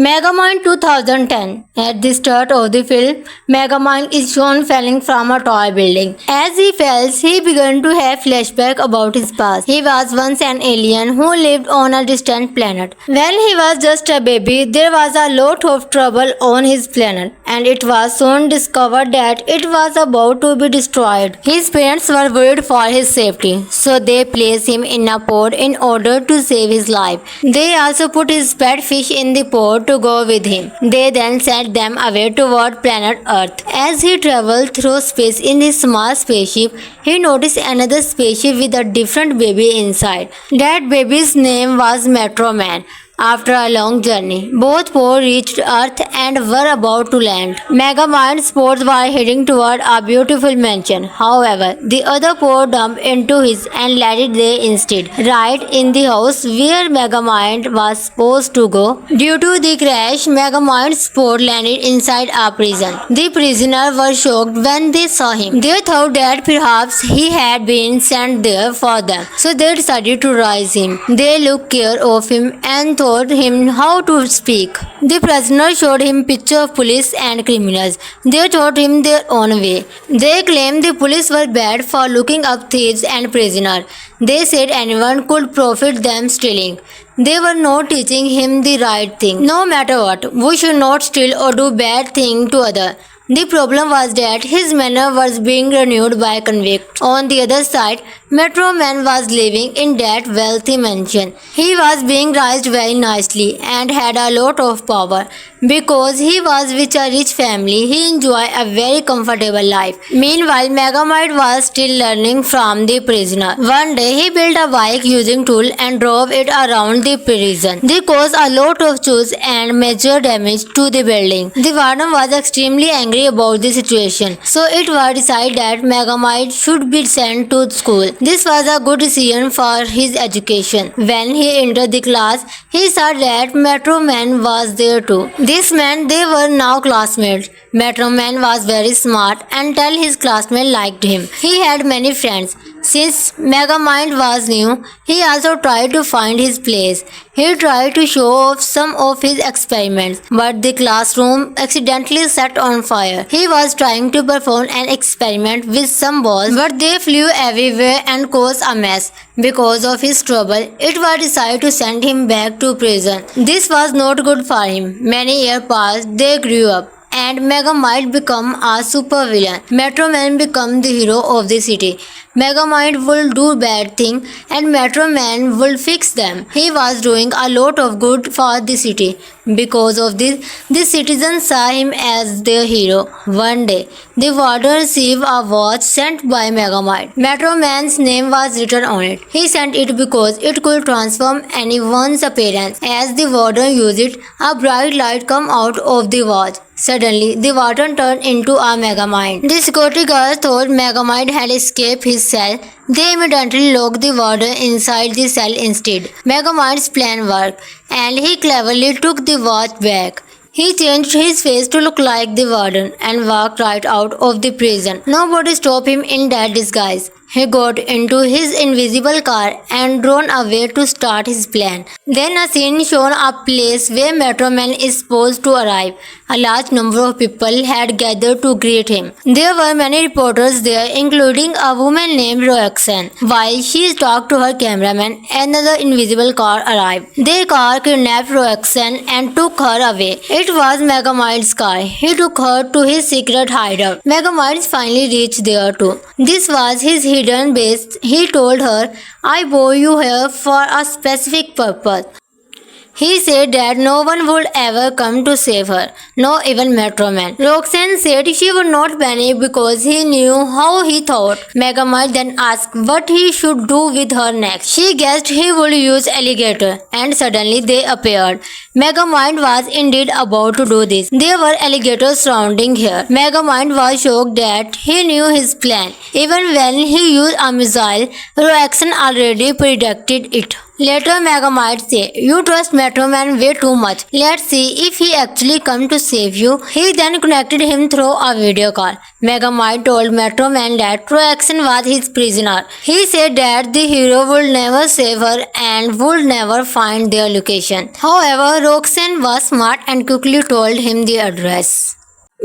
Megamind 2010. At the start of the film, Megamind is shown falling from a tall building. As he falls, he began to have flashbacks about his past. He was once an alien who lived on a distant planet. When he was just a baby, there was a lot of trouble on his planet, and it was soon discovered that it was about to be destroyed. His parents were worried for his safety, so they placed him in a pod in order to save his life. They also put his pet fish in the pod to go with him. They then sent them away toward planet Earth. As he traveled through space in his small spaceship, he noticed another spaceship with a different baby inside. That baby's name was Metro Man. After a long journey, both poor reached Earth and were about to land. Megamind's sports were heading toward a beautiful mansion. However, the other poor jumped into his and landed there instead, right in the house where Megamind was supposed to go. Due to the crash, Megamind's sport landed inside a prison. The prisoners were shocked when they saw him. They thought that perhaps he had been sent there for them, so they decided to raise him. They took care of him and taught him how to speak. The prisoner showed him pictures of police and criminals. They taught him their own way. They claimed the police were bad for looking up thieves and prisoners. They said anyone could profit them stealing. They were not teaching him the right thing. No matter what, we should not steal or do bad thing to others. The problem was that his manor was being renewed by convicts. On the other side, Metro Man was living in that wealthy mansion. He was being raised very nicely and had a lot of power. Because he was with a rich family, he enjoyed a very comfortable life. Meanwhile, Megamind was still learning from the prisoner. One day, he built a bike using tool and drove it around the prison. This caused a lot of chores and major damage to the building. The warden was extremely angry about the situation, so it was decided that Megamind should be sent to school. This was a good decision for his education. When he entered the class, he saw that Metro Man was there too. This meant they were now classmates. Metro Man was very smart and all his classmates liked him. He had many friends. Since Megamind was new, he also tried to find his place. He tried to show off some of his experiments, but the classroom accidentally set on fire. He was trying to perform an experiment with some balls, but they flew everywhere and caused a mess. Because of his trouble, it was decided to send him back to prison. This was not good for him. Many years passed, they grew up, and Megamind become a supervillain. Metro Man become the hero of the city. Megamind will do bad things and Metro Man will fix them. He was doing a lot of good for the city. Because of this, the citizens saw him as their hero. One day, the warden received a watch sent by Megamind. Metro Man's name was written on it. He sent it because it could transform anyone's appearance. As the warden used it, a bright light came out of the watch. Suddenly, the warden turned into a Megamind. The security guards thought Megamind had escaped his cell. They immediately locked the warden inside the cell instead. Megamind's plan worked, and he cleverly took the watch back. He changed his face to look like the warden and walked right out of the prison. Nobody stopped him in that disguise. He got into his invisible car and drove away to start his plan. Then a scene showed a place where Metro Man is supposed to arrive. A large number of people had gathered to greet him. There were many reporters there, including a woman named Roxanne. While she talked to her cameraman, another invisible car arrived. The car kidnapped Roxanne and took her away. It was Megamind's car. He took her to his secret hideout. Megamind finally reached there too. This was his hidden base. He told her, "I brought you here for a specific purpose." He said that no one would ever come to save her, not even Metro Man. Roxanne said she would not panic because he knew how he thought. Megamind then asked what he should do with her next. She guessed he would use alligator, and suddenly they appeared. Megamind was indeed about to do this. There were alligators surrounding her. Megamind was shocked that he knew his plan. Even when he used a missile, Roxanne already predicted it. Later, Megamind said, "You trust Metro Man way too much. Let's see if he actually come to save you." He then connected him through a video call. Megamind told Metro Man that Roxanne was his prisoner. He said that the hero would never save her and would never find their location. However, Roxanne was smart and quickly told him the address.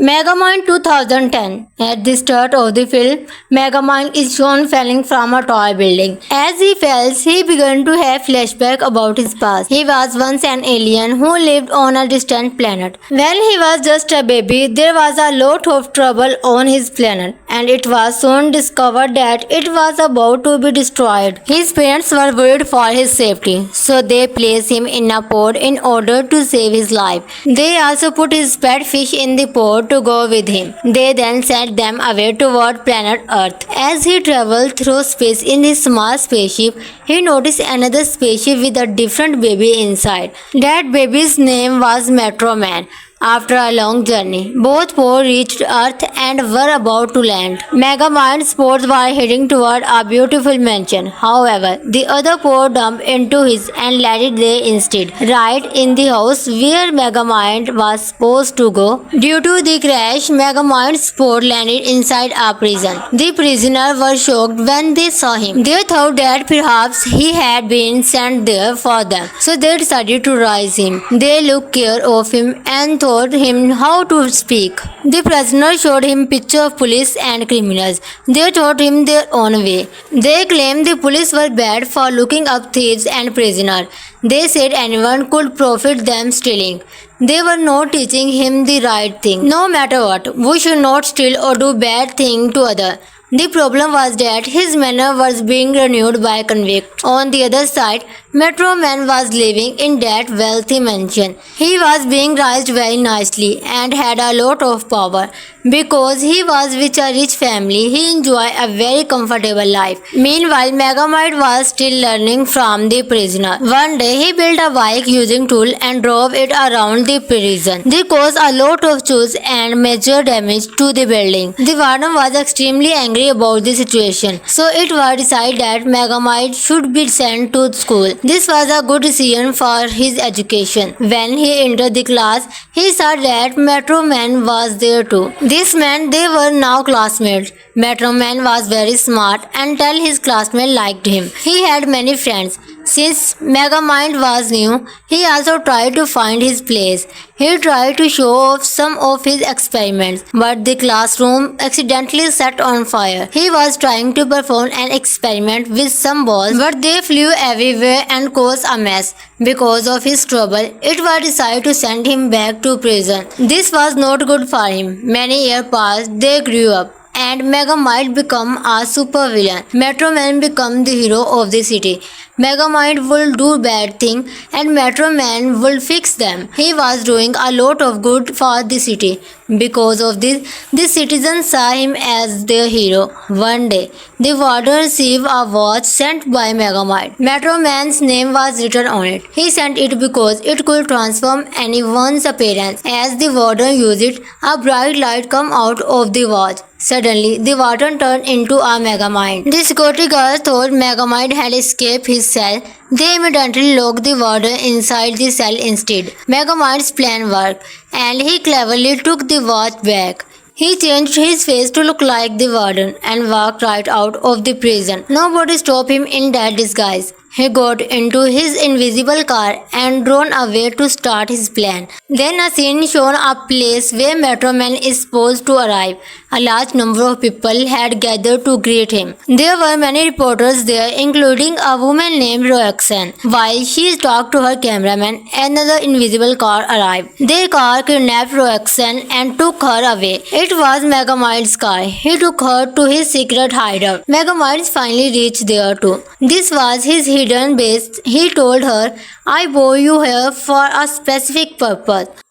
Megamind 2010. At the start of the film, Megamind is shown falling from a tall building. As he falls, he began to have flashbacks about his past. He was once an alien who lived on a distant planet. When he was just a baby, there was a lot of trouble on his planet, and it was soon discovered that it was about to be destroyed. His parents were worried for his safety, so they placed him in a pod in order to save his life. They also put his pet fish in the pod to go with him. They then sent them away toward planet Earth. As he traveled through space in his small spaceship, he noticed another spaceship with a different baby inside. That baby's name was Metro Man. After a long journey, both four reached Earth and were about to land. Megamind's sports were heading toward a beautiful mansion. However, the other four jumped into his and let it there instead, right in the house where Megamind was supposed to go. Due to the crash, Megamind's sport landed inside a prison. The prisoners were shocked when they saw him. They thought that perhaps he had been sent there for them, so they decided to raise him. They took care of him and taught him how to speak. The prisoners showed him pictures of police and criminals. They taught him their own way. They claimed the police were bad for looking up thieves and prisoners. They said anyone could profit them stealing. They were not teaching him the right thing. No matter what, we should not steal or do bad things to others. The problem was that his manner was being renewed by convict. On the other side, Metro Man was living in that wealthy mansion. He was being raised very nicely and had a lot of power. Because he was with a rich family, he enjoyed a very comfortable life. Meanwhile, Megamind was still learning from the prisoner. One day, he built a bike using tool and drove it around the prison. This caused a lot of chores and major damage to the building. The warden was extremely angry about the situation, so it was decided that Megamind should be sent to school. This was a good decision for his education. When he entered the class, he saw that Metro Man was there too. This meant they were now classmates. Metro Man was very smart and all his classmates liked him. He had many friends. Since Megamind was new, he also tried to find his place. He tried to show off some of his experiments, but the classroom accidentally set on fire. He was trying to perform an experiment with some balls, but they flew everywhere and caused a mess. Because of his trouble, it was decided to send him back to prison. This was not good for him. Many years passed, they grew up, and Megamind become a supervillain. Metro Man become the hero of the city. Megamind will do bad things and Metro Man will fix them. He was doing a lot of good for the city. Because of this, the citizens saw him as their hero. One day, the warden received a watch sent by Megamind. Metro Man's name was written on it. He sent it because it could transform anyone's appearance. As the warden used it, a bright light came out of the watch. Suddenly, the warden turned into a Megamind. The security guard thought Megamind had escaped his cell. They immediately locked the warden inside the cell instead. Megamind's plan worked, and he cleverly took the watch back. He changed his face to look like the warden and walked right out of the prison. Nobody stopped him in that disguise. He got into his invisible car and drove away to start his plan. Then a scene showed a place where Metro Man is supposed to arrive. A large number of people had gathered to greet him. There were many reporters there, including a woman named Roxanne. While she talked to her cameraman, another invisible car arrived. Their car kidnapped Roxanne and took her away. It was Megamind's car. He took her to his secret hideout. Megamind finally reached there too. This was his hidden base. He told her, "I brought you here for a specific purpose."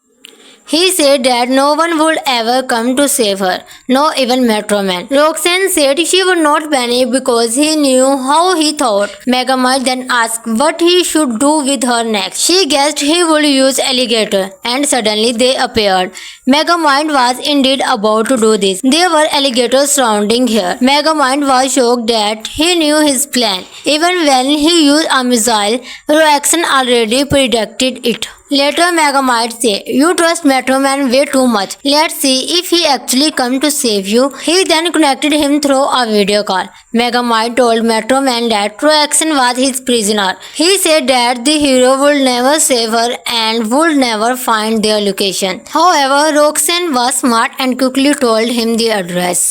He said that no one would ever come to save her, not even Metro Man. Roxanne said she would not panic because he knew how he thought. Megamind then asked what he should do with her next. She guessed he would use alligator, and suddenly they appeared. Megamind was indeed about to do this. There were alligators surrounding her. Megamind was shocked that he knew his plan. Even when he used a missile, Roxanne already predicted it. Later, Megamind said, "You trust Metro Man way too much. Let's see if he actually comes to save you." He then connected him through a video call. Megamind told Metro Man that Roxanne was his prisoner. He said that the hero would never save her and would never find their location. However, Roxanne was smart and quickly told him the address.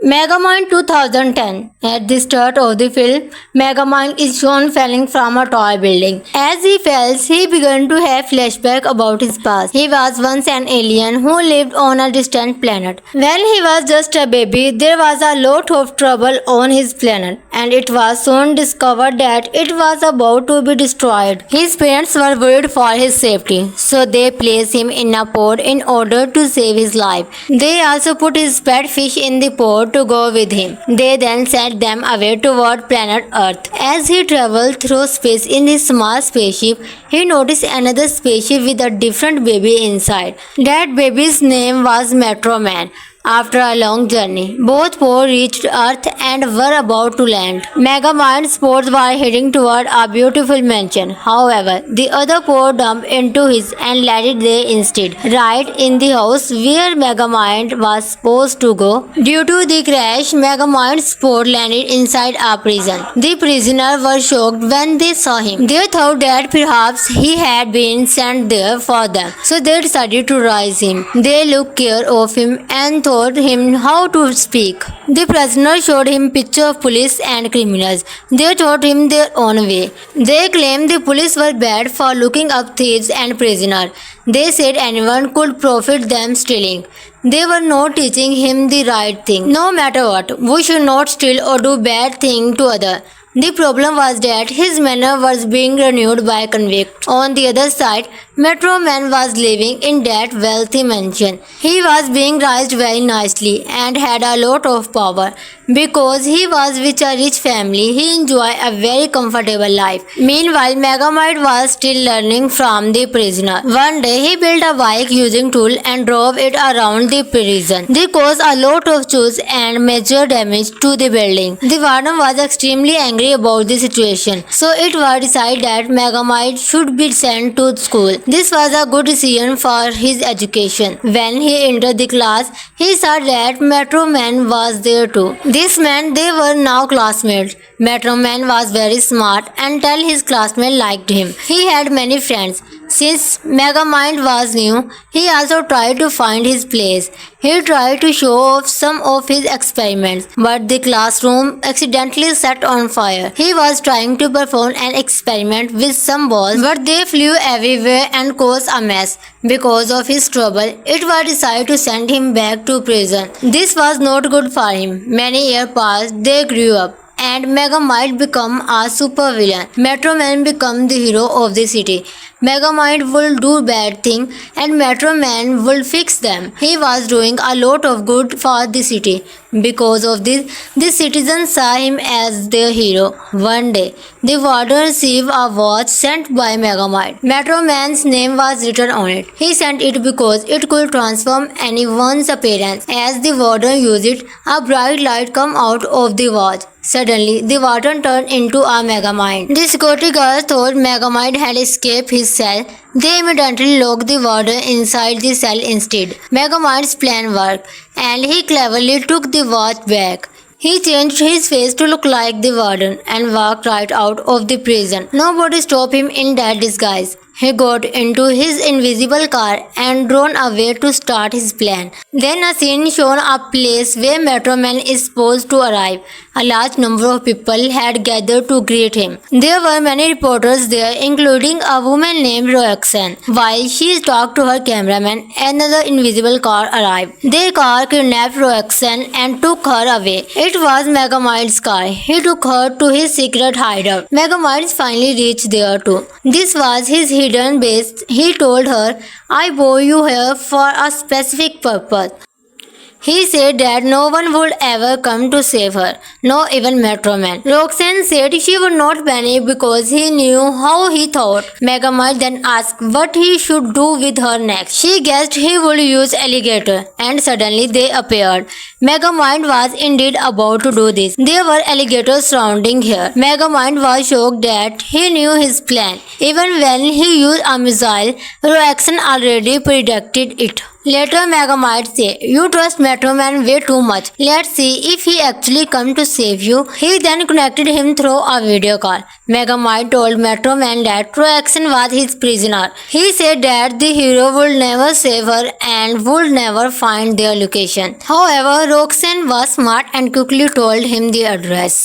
Megamind 2010. At the start of the film, Megamind is shown falling from a tall building. As he falls, he began to have flashbacks about his past. He was once an alien who lived on a distant planet. When he was just a baby, there was a lot of trouble on his planet, and it was soon discovered that it was about to be destroyed. His parents were worried for his safety, so they placed him in a pod in order to save his life. They also put his pet fish in the pod to go with him. They then sent them away toward planet Earth. As he traveled through space in his small spaceship, he noticed another spaceship with a different baby inside. That baby's name was Metro Man. After a long journey, both pods reached Earth and were about to land. Megamind's pods were heading toward a beautiful mansion. However, the other pod dumped into his and landed there instead, right in the house where Megamind was supposed to go. Due to the crash, Megamind's pod landed inside a prison. The prisoners were shocked when they saw him. They thought that perhaps he had been sent there for them, so they decided to raise him. They took care of him and taught him how to speak. The prisoner showed him pictures of police and criminals. They taught him their own way. They claimed the police were bad for looking up thieves and prisoners. They said anyone could profit them stealing. They were not teaching him the right thing. No matter what, we should not steal or do bad thing to others. The problem was that his manor was being renewed by convicts. On the other side, Metro Man was living in that wealthy mansion. He was being raised very nicely and had a lot of power. Because he was with a rich family, he enjoyed a very comfortable life. Meanwhile, Megamind was still learning from the prisoner. One day, he built a bike using tool and drove it around the prison. This caused a lot of chores and major damage to the building. The warden was extremely angry about the situation, so it was decided that Megamind should be sent to school. This was a good decision for his education. When he entered the class, he saw that Metro Man was there too. This meant they were now classmates. Metro Man was very smart and all his classmates liked him. He had many friends. Since Megamind was new, he also tried to find his place. He tried to show off some of his experiments, but the classroom accidentally set on fire. He was trying to perform an experiment with some balls, but they flew everywhere and caused a mess. Because of his trouble, it was decided to send him back to prison. This was not good for him. Many years passed, they grew up, and Megamind became a supervillain. Metro Man became the hero of the city. Megamind would do bad things and Metro Man would fix them. He was doing a lot of good for the city. Because of this, the citizens saw him as their hero. One day, the warden received a watch sent by Megamind. Metro Man's name was written on it. He sent it because it could transform anyone's appearance. As the warden used it, a bright light came out of the watch. Suddenly, the warden turned into a Megamind. The security guards thought Megamind had escaped his cell. They immediately locked the warden inside the cell instead. Megamind's plan worked, and he cleverly took the watch back. He changed his face to look like the warden and walked right out of the prison. Nobody stopped him in that disguise. He got into his invisible car and drove away to start his plan. Then a scene showed a place where Metro Man is supposed to arrive. A large number of people had gathered to greet him. There were many reporters there, including a woman named Roxanne. While she talked to her cameraman, another invisible car arrived. Their car kidnapped Roxanne and took her away. It was Megamind's car. He took her to his secret hideout. Megamind finally reached there too. This was his hidden base. He told her, "I brought you here for a specific purpose." He said that no one would ever come to save her, not even Metro Man. Roxanne said she would not panic because he knew how he thought. Megamind then asked what he should do with her next. She guessed he would use alligator, and suddenly they appeared. Megamind was indeed about to do this. There were alligators surrounding her. Megamind was shocked that he knew his plan. Even when he used a missile, Roxanne already predicted it. Later, Megamind say, "You trust Metro Man way too much. Let's see if he actually come to save you." He then connected him through a video call. Megamind told Metro Man that Roxanne was his prisoner. He said that the hero would never save her and would never find their location. However, Roxanne was smart and quickly told him the address.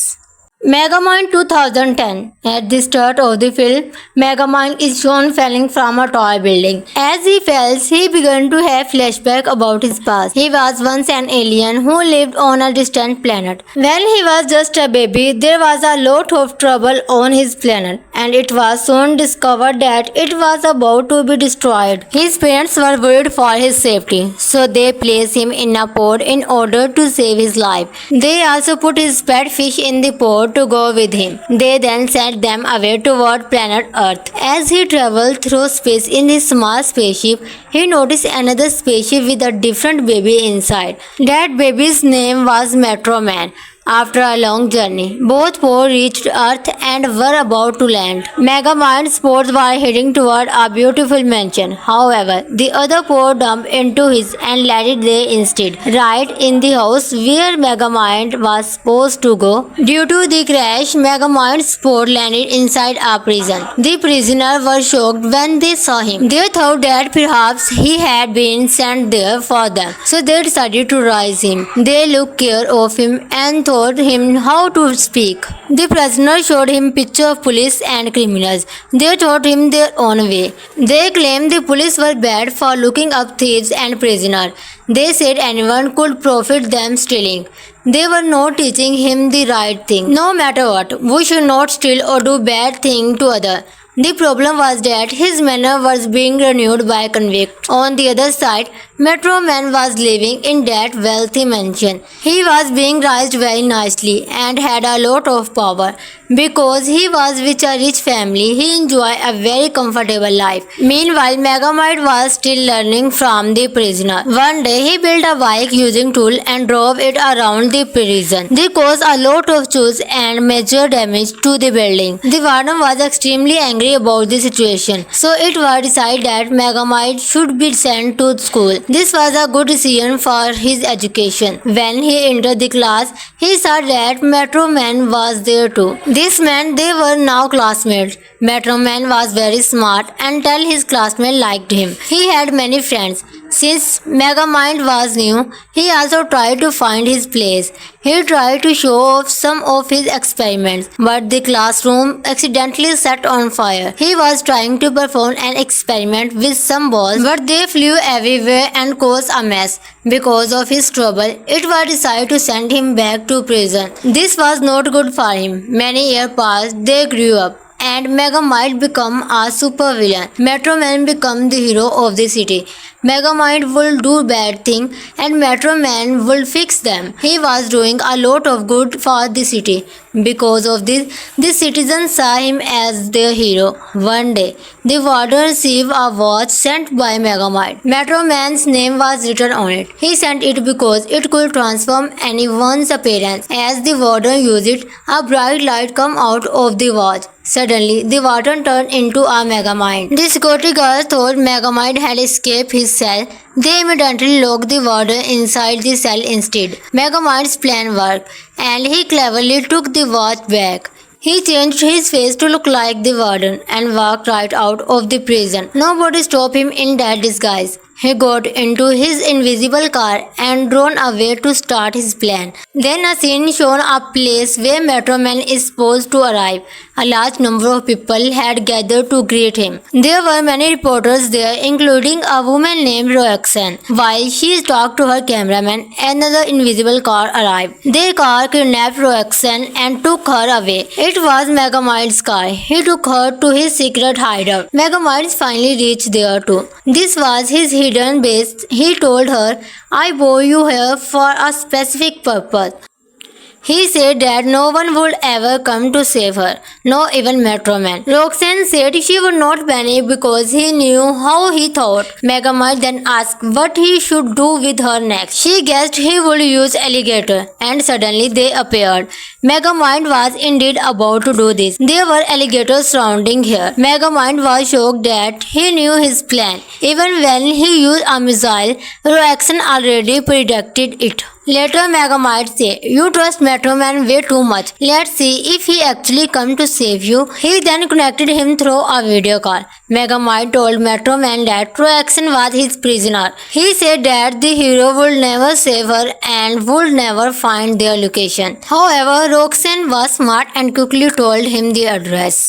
Megamind 2010. At the start of the film, Megamind is shown falling from a tall building. As he falls, he began to have flashback about his past. He was once an alien who lived on a distant planet. When he was just a baby, there was a lot of trouble on his planet, and it was soon discovered that it was about to be destroyed. His parents were worried for his safety, so they placed him in a pod in order to save his life. They also put his pet fish in the pod to go with him. They then sent them away toward planet Earth. As he traveled through space in his small spaceship, he noticed another spaceship with a different baby inside. That baby's name was Metro Man. After a long journey, both pods reached Earth and were about to land. Megamind's pods were heading toward a beautiful mansion. However, the other pod dumped into his and landed there instead, right in the house where Megamind was supposed to go. Due to the crash, Megamind's pod landed inside a prison. The prisoners were shocked when they saw him. They thought that perhaps he had been sent there for them, so they decided to raise him. They took care of him and taught him how to speak. The prisoner showed him pictures of police and criminals. They taught him their own way. They claimed the police were bad for looking up thieves and prisoners. They said anyone could profit them stealing. They were not teaching him the right thing. No matter what, we should not steal or do bad things to others. The problem was that his manner was being renewed by convicts. On the other side, Metro Man was living in that wealthy mansion. He was being raised very nicely and had a lot of power. Because he was with a rich family, he enjoyed a very comfortable life. Meanwhile, Megamind was still learning from the prisoner. One day, he built a bike using tool and drove it around the prison. This caused a lot of chores and major damage to the building. The warden was extremely angry about the situation, so it was decided that Megamind should be sent to school. This was a good decision for his education. When he entered the class, he saw that Metro Man was there too. This meant they were now classmates. Metro Man was very smart and all his classmates liked him. He had many friends. Since Megamind was new, he also tried to find his place. He tried to show off some of his experiments, but the classroom accidentally set on fire. He was trying to perform an experiment with some balls, but they flew everywhere and caused a mess. Because of his trouble, it was decided to send him back to prison. This was not good for him. Many years passed, they grew up, and Megamind became a supervillain. Metro Man became the hero of the city. Megamind will do bad things and Metro Man will fix them. He was doing a lot of good for the city. Because of this, the citizens saw him as their hero. One day, the warden received a watch sent by Megamind. Metro Man's name was written on it. He sent it because it could transform anyone's appearance. As the warden used it, a bright light came out of the watch. Suddenly, the warden turned into a Megamind. The security guards thought Megamind had escaped his cell. They immediately locked the warden inside the cell instead. Megamind's plan worked, and he cleverly took the watch back. He changed his face to look like the warden and walked right out of the prison. Nobody stopped him in that disguise. He got into his invisible car and drove away to start his plan. Then a scene showed a place where Metro Man is supposed to arrive. A large number of people had gathered to greet him. There were many reporters there, including a woman named Roxanne. While she talked to her cameraman, another invisible car arrived. Their car kidnapped Roxanne and took her away. It was Megamind's car. He took her to his secret hideout. Megamind finally reached there too. This was his hidden base. He told her, "I brought you here for a specific purpose." He said that no one would ever come to save her, no even Metro Man. Roxanne said she would not panic because he knew how he thought. Megamind then asked what he should do with her next. She guessed he would use alligator, and suddenly they appeared. Megamind was indeed about to do this. There were alligators surrounding her. Megamind was shocked that he knew his plan. Even when he used a missile, Roxanne already predicted it. Later, Megamind said, "You trust Metro Man way too much. Let's see if he actually come to save you." He then connected him through a video call. Megamind told Metro Man that Roxanne was his prisoner. He said that the hero would never save her and would never find their location. However, Roxanne was smart and quickly told him the address.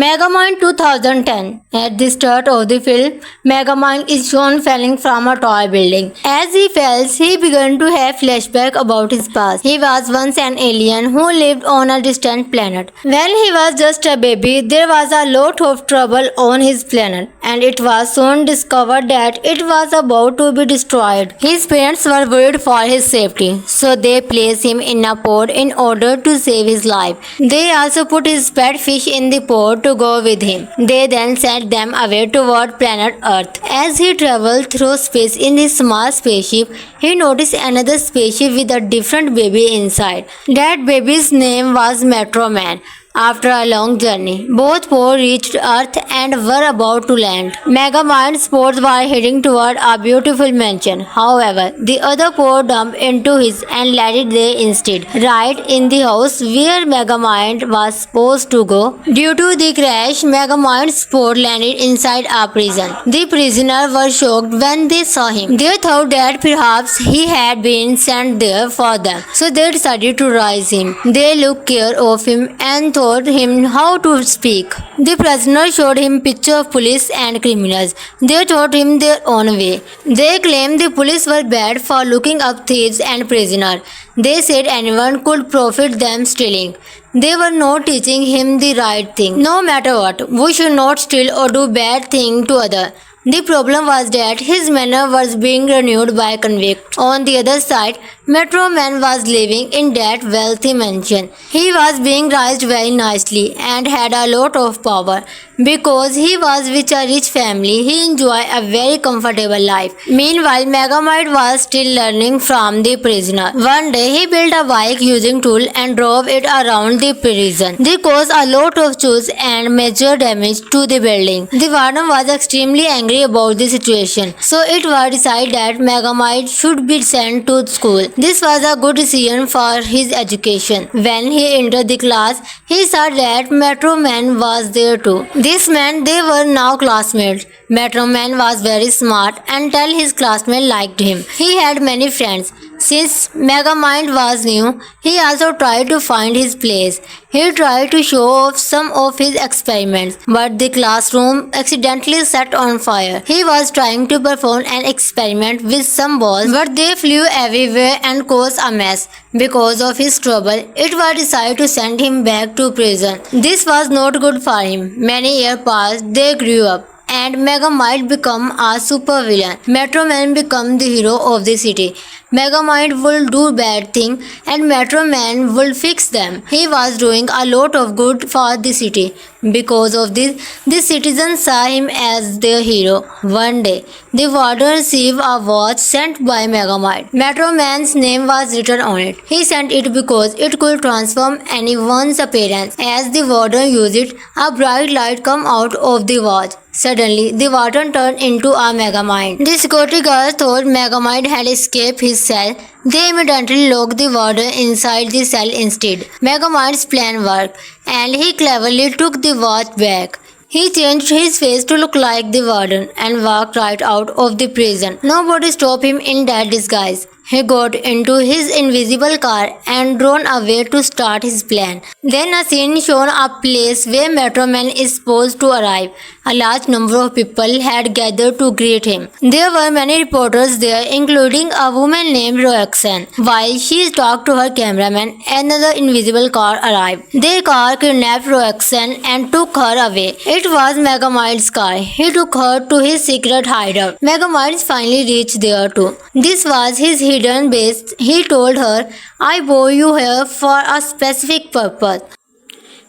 Megamind 2010. At the start of the film, Megamind is shown falling from a tall building. As he falls, he began to have flashbacks about his past. He was once an alien who lived on a distant planet. When he was just a baby, there was a lot of trouble on his planet, and it was soon discovered that it was about to be destroyed. His parents were worried for his safety, so they placed him in a pod in order to save his life. They also put his pet fish in the pod to go with him. They then sent them away toward planet Earth. As he traveled through space in his small spaceship, he noticed another spaceship with a different baby inside. That baby's name was Metro Man. After a long journey, both pods reached Earth and were about to land. Megamind's pods were heading toward a beautiful mansion. However, the other pod dumped into his and landed there instead, right in the house where Megamind was supposed to go. Due to the crash, Megamind's pod landed inside a prison. The prisoners were shocked when they saw him. They thought that perhaps he had been sent there for them, so they decided to raise him. They took care of him and taught him how to speak. The prisoners showed him pictures of police and criminals. They taught him their own way. They claimed the police were bad for looking up thieves and prisoners. They said anyone could profit them stealing. They were not teaching him the right thing. No matter what, we should not steal or do bad things to others. The problem was that his manor was being renewed by convicts. On the other side, Metro Man was living in that wealthy mansion. He was being raised very nicely and had a lot of power. Because he was with a rich family, he enjoyed a very comfortable life. Meanwhile, Megamind was still learning from the prisoner. One day, he built a bike using tool and drove it around the prison. This caused a lot of chores and major damage to the building. The warden was extremely angry about the situation, so it was decided that Megamind should be sent to school. This was a good decision for his education. When he entered the class, he saw that Metro Man was there too. This meant they were now classmates. Metro Man was very smart and all his classmates liked him. He had many friends. Since Megamind was new, he also tried to find his place. He tried to show off some of his experiments, but the classroom accidentally set on fire. He was trying to perform an experiment with some balls, but they flew everywhere and caused a mess. Because of his trouble, it was decided to send him back to prison. This was not good for him. Many years passed, they grew up, and Megamind become a supervillain. Metro Man become the hero of the city. Megamind will do bad things and Metro Man will fix them. He was doing a lot of good for the city. Because of this, the citizens saw him as their hero. One day, the warden received a watch sent by Megamind. Metro Man's name was written on it. He sent it because it could transform anyone's appearance. As the warden used it, a bright light came out of the watch. Suddenly, the warden turned into a Megamind. The security guards thought Megamind had escaped his cell. They immediately locked the warden inside the cell instead. Megamind's plan worked, and he cleverly took the watch back. He changed his face to look like the warden and walked right out of the prison. Nobody stopped him in that disguise. He got into his invisible car and drove away to start his plan. Then a scene showed a place where Metro Man is supposed to arrive. A large number of people had gathered to greet him. There were many reporters there, including a woman named Roxanne. While she talked to her cameraman, another invisible car arrived. The car kidnapped Roxanne and took her away. It was Megamind's car. He took her to his secret hideout. Megamind finally reached there too. This was his hidden base, he told her, I brought you here for a specific purpose.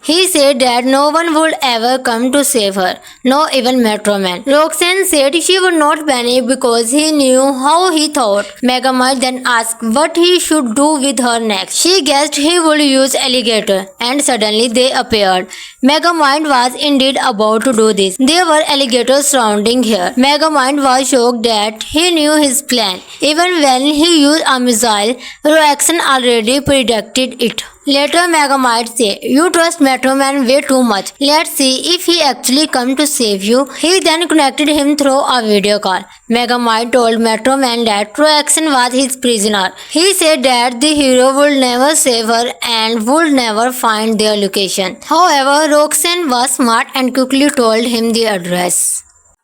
He said that no one would ever come to save her, not even Metro Man. Roxanne said she would not panic because he knew how he thought. Megamind then asked what he should do with her next. She guessed he would use alligator, and suddenly they appeared. Megamind was indeed about to do this. There were alligators surrounding her. Megamind was shocked that he knew his plan. Even when he used a missile, Roxanne already predicted it. Later, Megamind said, You trust Metro Man way too much. Let's see if he actually come to save you. He then connected him through a video call. Megamind told Metro Man that Roxanne was his prisoner. He said that the hero would never save her and would never find their location. However, Roxanne was smart and quickly told him the address.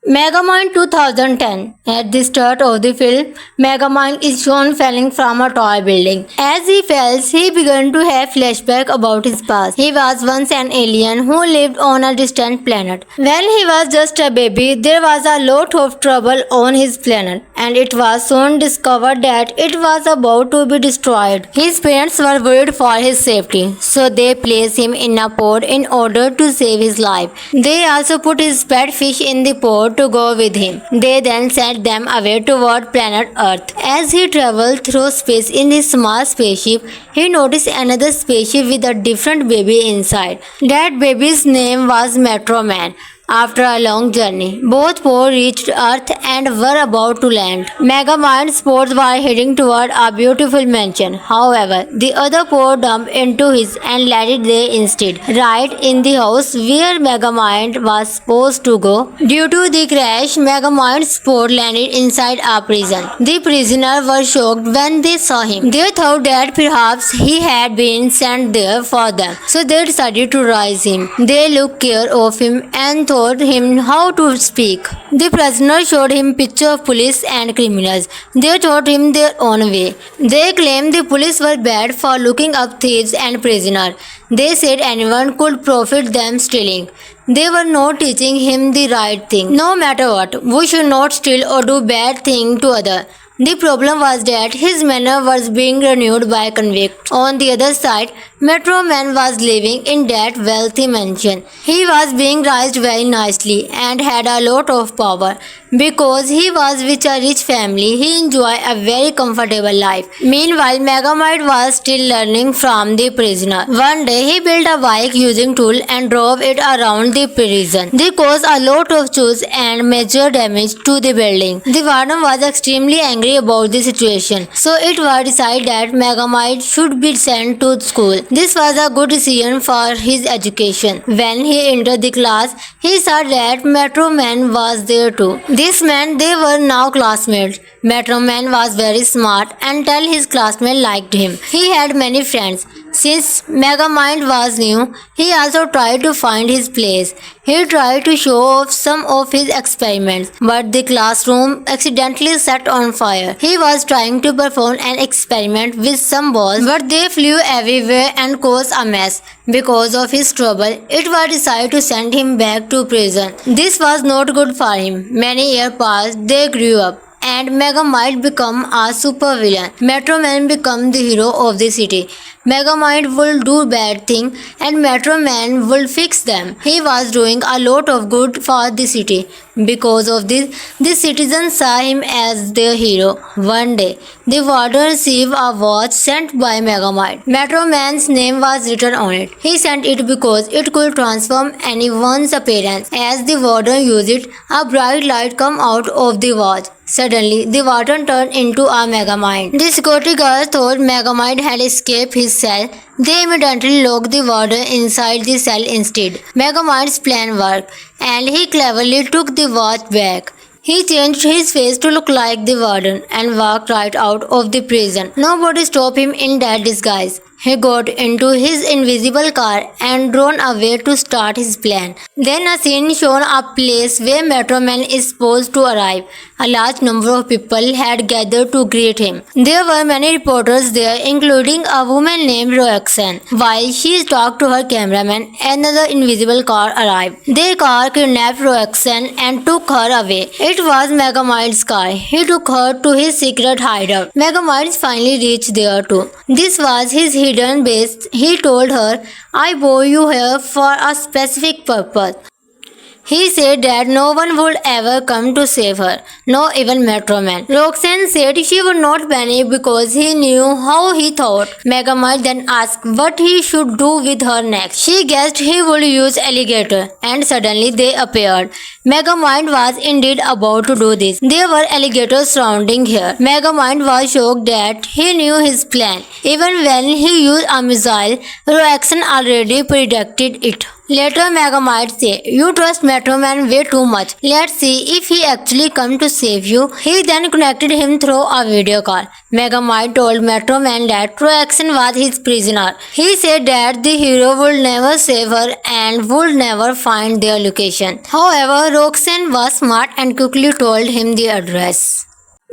Megamind 2010. At the start of the film, Megamind is shown falling from a tall building. As he falls, he began to have flashbacks about his past. He was once an alien who lived on a distant planet. When he was just a baby, there was a lot of trouble on his planet, and it was soon discovered that it was about to be destroyed. His parents were worried for his safety, so they placed him in a pod in order to save his life. They also put his pet fish in the pod to go with him. They then sent them away toward planet Earth. As he traveled through space in his small spaceship, he noticed another spaceship with a different baby inside. That baby's name was Metro Man. After a long journey, both pods reached Earth and were about to land. Megamind's pods were heading toward a beautiful mansion. However, the other pod dumped into his and landed there instead, right in the house where Megamind was supposed to go. Due to the crash, Megamind's pod landed inside a prison. The prisoners were shocked when they saw him. They thought that perhaps he had been sent there for them, so they decided to raise him. They took care of him and taught him how to speak. The prisoner showed him pictures of police and criminals. They taught him their own way. They claimed the police were bad for looking up thieves and prisoners. They said anyone could profit them stealing. They were not teaching him the right thing. No matter what, we should not steal or do bad thing to others. The problem was that his manner was being renewed by convicts. On the other side, Metro Man was living in that wealthy mansion. He was being raised very nicely and had a lot of power. Because he was with a rich family, he enjoyed a very comfortable life. Meanwhile, Megamind was still learning from the prisoner. One day, he built a bike using tool and drove it around the prison. This caused a lot of chores and major damage to the building. The warden was extremely angry about the situation, so it was decided that Megamind should be sent to school. This was a good decision for his education. When he entered the class, he saw that Metro Man was there too. This meant they were now classmates. Metro Man was very smart and all his classmates liked him. He had many friends. Since Megamind was new, he also tried to find his place. He tried to show off some of his experiments, but the classroom accidentally set on fire. He was trying to perform an experiment with some balls, but they flew everywhere and caused a mess. Because of his trouble, it was decided to send him back to prison. This was not good for him. Many years passed, they grew up, and Megamind became a supervillain. Metro Man became the hero of the city. Megamind would do bad things and Metro Man would fix them. He was doing a lot of good for the city. Because of this, the citizens saw him as their hero. One day, the warden received a watch sent by Megamind. Metro Man's name was written on it. He sent it because it could transform anyone's appearance. As the warden used it, a bright light came out of the watch. Suddenly, the warden turned into a Megamind. The security guards thought Megamind had escaped his cell. They immediately locked the warden inside the cell instead. Megamind's plan worked, and he cleverly took the watch back. He changed his face to look like the warden and walked right out of the prison. Nobody stopped him in that disguise. He got into his invisible car and drove away to start his plan. Then a scene showed a place where Metro Man is supposed to arrive. A large number of people had gathered to greet him. There were many reporters there, including a woman named Roxanne. While she talked to her cameraman, another invisible car arrived. Their car kidnapped Roxanne and took her away. It was Megamind's car. He took her to his secret hideout. Megamind finally reached there too. This was his hidden base. He told her, "I brought you here for a specific purpose." He said that no one would ever come to save her, not even Metro Man. Roxanne said she would not panic because he knew how he thought. Megamind then asked what he should do with her next. She guessed he would use alligator, and suddenly they appeared. Megamind was indeed about to do this. There were alligators surrounding her. Megamind was shocked that he knew his plan. Even when he used a missile, Roxanne already predicted it. Later, Megamind said, "You trust Metro Man way too much. Let's see if he actually come to save you." He then connected him through a video call. Megamind told Metro Man that Roxanne was his prisoner. He said that the hero would never save her and would never find their location. However, Roxanne was smart and quickly told him the address.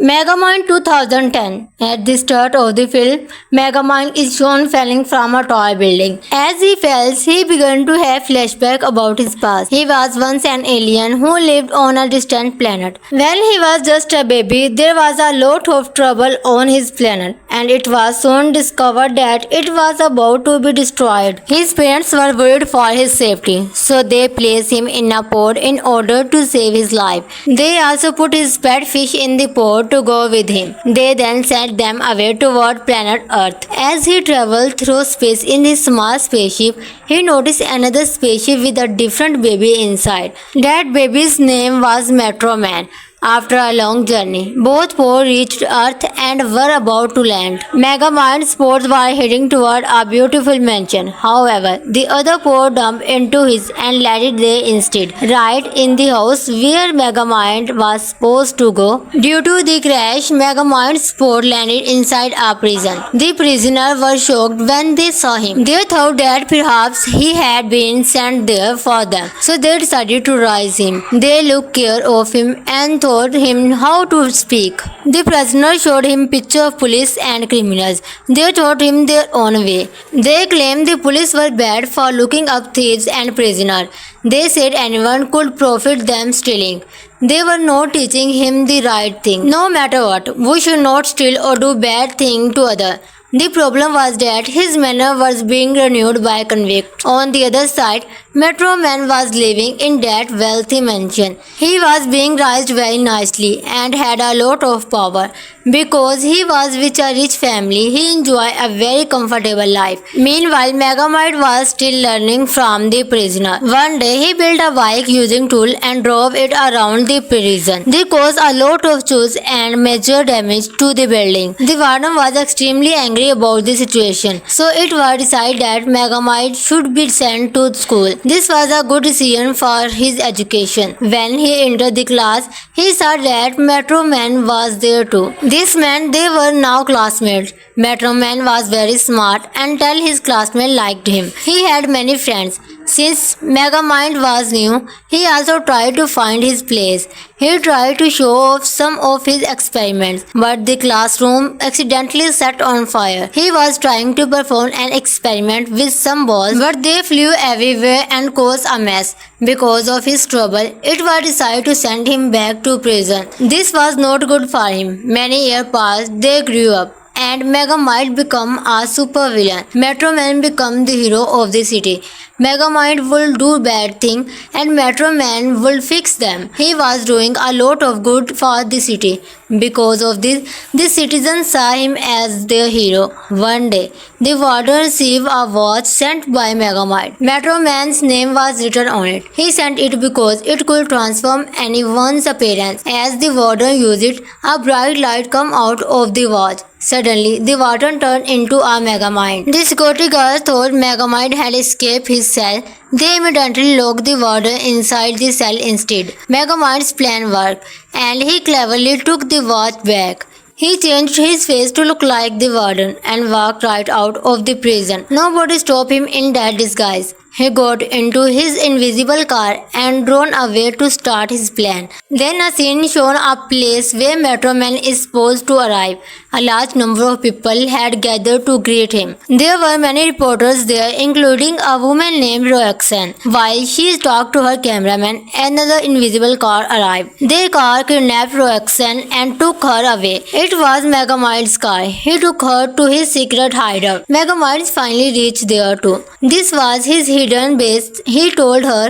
Megamind 2010. At the start of the film, Megamind is shown falling from a tall building. As he falls, he began to have flashbacks about his past. He was once an alien who lived on a distant planet. When he was just a baby, there was a lot of trouble on his planet, and it was soon discovered that it was about to be destroyed. His parents were worried for his safety, so they placed him in a pod in order to save his life. They also put his pet fish in the pod to go with him. They then sent them away toward planet Earth. As he traveled through space in his small spaceship, he noticed another spaceship with a different baby inside. That baby's name was Metro Man. After a long journey, both pods reached Earth and were about to land. Megamind's pods were heading toward a beautiful mansion. However, the other pod dumped into his and landed there instead, right in the house where Megamind was supposed to go. Due to the crash, Megamind's pod landed inside a prison. The prisoners were shocked when they saw him. They thought that perhaps he had been sent there for them, so they decided to raise him. They took care of him and taught him how to speak. The prisoner showed him pictures of police and criminals. They taught him their own way. They claimed the police were bad for looking up thieves and prisoners. They said anyone could profit them stealing. They were not teaching him the right thing. No matter what, we should not steal or do bad things to others. The problem was that his manor was being renewed by convicts. On the other side, Metro Man was living in that wealthy mansion. He was being raised very nicely and had a lot of power. Because he was with a rich family, he enjoyed a very comfortable life. Meanwhile, Megamind was still learning from the prisoner. One day, he built a bike using tool and drove it around the prison. This caused a lot of chores and major damage to the building. The warden was extremely angry about the situation, so it was decided that Megamind should be sent to school. This was a good decision for his education. When he entered the class, he saw that Metro Man was there too. This meant they were now classmates. Metro Man was very smart and all his classmates liked him. He had many friends. Since Megamind was new, he also tried to find his place. He tried to show off some of his experiments, but the classroom accidentally set on fire. He was trying to perform an experiment with some balls, but they flew everywhere and caused a mess. Because of his trouble, it was decided to send him back to prison. This was not good for him. Many years passed, they grew up, and Megamind became a supervillain. Metro Man became the hero of the city. Megamind will do bad things and Metro Man will fix them. He was doing a lot of good for the city. Because of this, the citizens saw him as their hero. One day, the warden received a watch sent by Megamind. Metro Man's name was written on it. He sent it because it could transform anyone's appearance. As the warden used it, a bright light came out of the watch. Suddenly, the warden turned into a Megamind. The security guards thought Megamind had escaped his cell. They immediately locked the warden inside the cell instead. Megamind's plan worked, and he cleverly took the watch back. He changed his face to look like the warden and walked right out of the prison. Nobody stopped him in that disguise. He got into his invisible car and drove away to start his plan. Then a scene showed a place where Metro Man is supposed to arrive. A large number of people had gathered to greet him. There were many reporters there, including a woman named Roxanne. While she talked to her cameraman, another invisible car arrived. Their car kidnapped Roxanne and took her away. It was Megamind's car. He took her to his secret hideout. Megamind finally reached there too. This was his hidden base. He told her,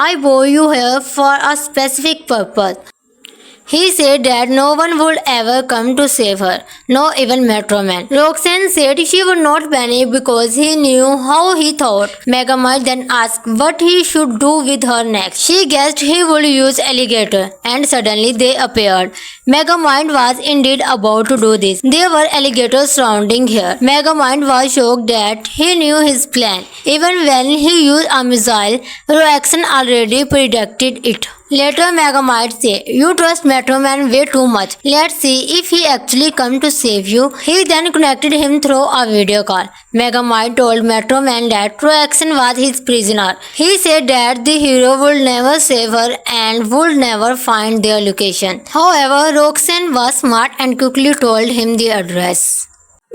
"I brought you here for a specific purpose." He said that no one would ever come to save her, not even Metro Man. Roxanne said she would not panic because he knew how he thought. Megamind then asked what he should do with her next. She guessed he would use alligator, and suddenly they appeared. Megamind was indeed about to do this. There were alligators surrounding her. Megamind was shocked that he knew his plan. Even when he used a missile, Roxanne already predicted it. Later, Megamind said, "You trust Metro Man way too much. Let's see if he actually come to save you." He then connected him through a video call. Megamind told Metro Man that Roxanne was his prisoner. He said that the hero would never save her and would never find their location. However, Roxanne was smart and quickly told him the address.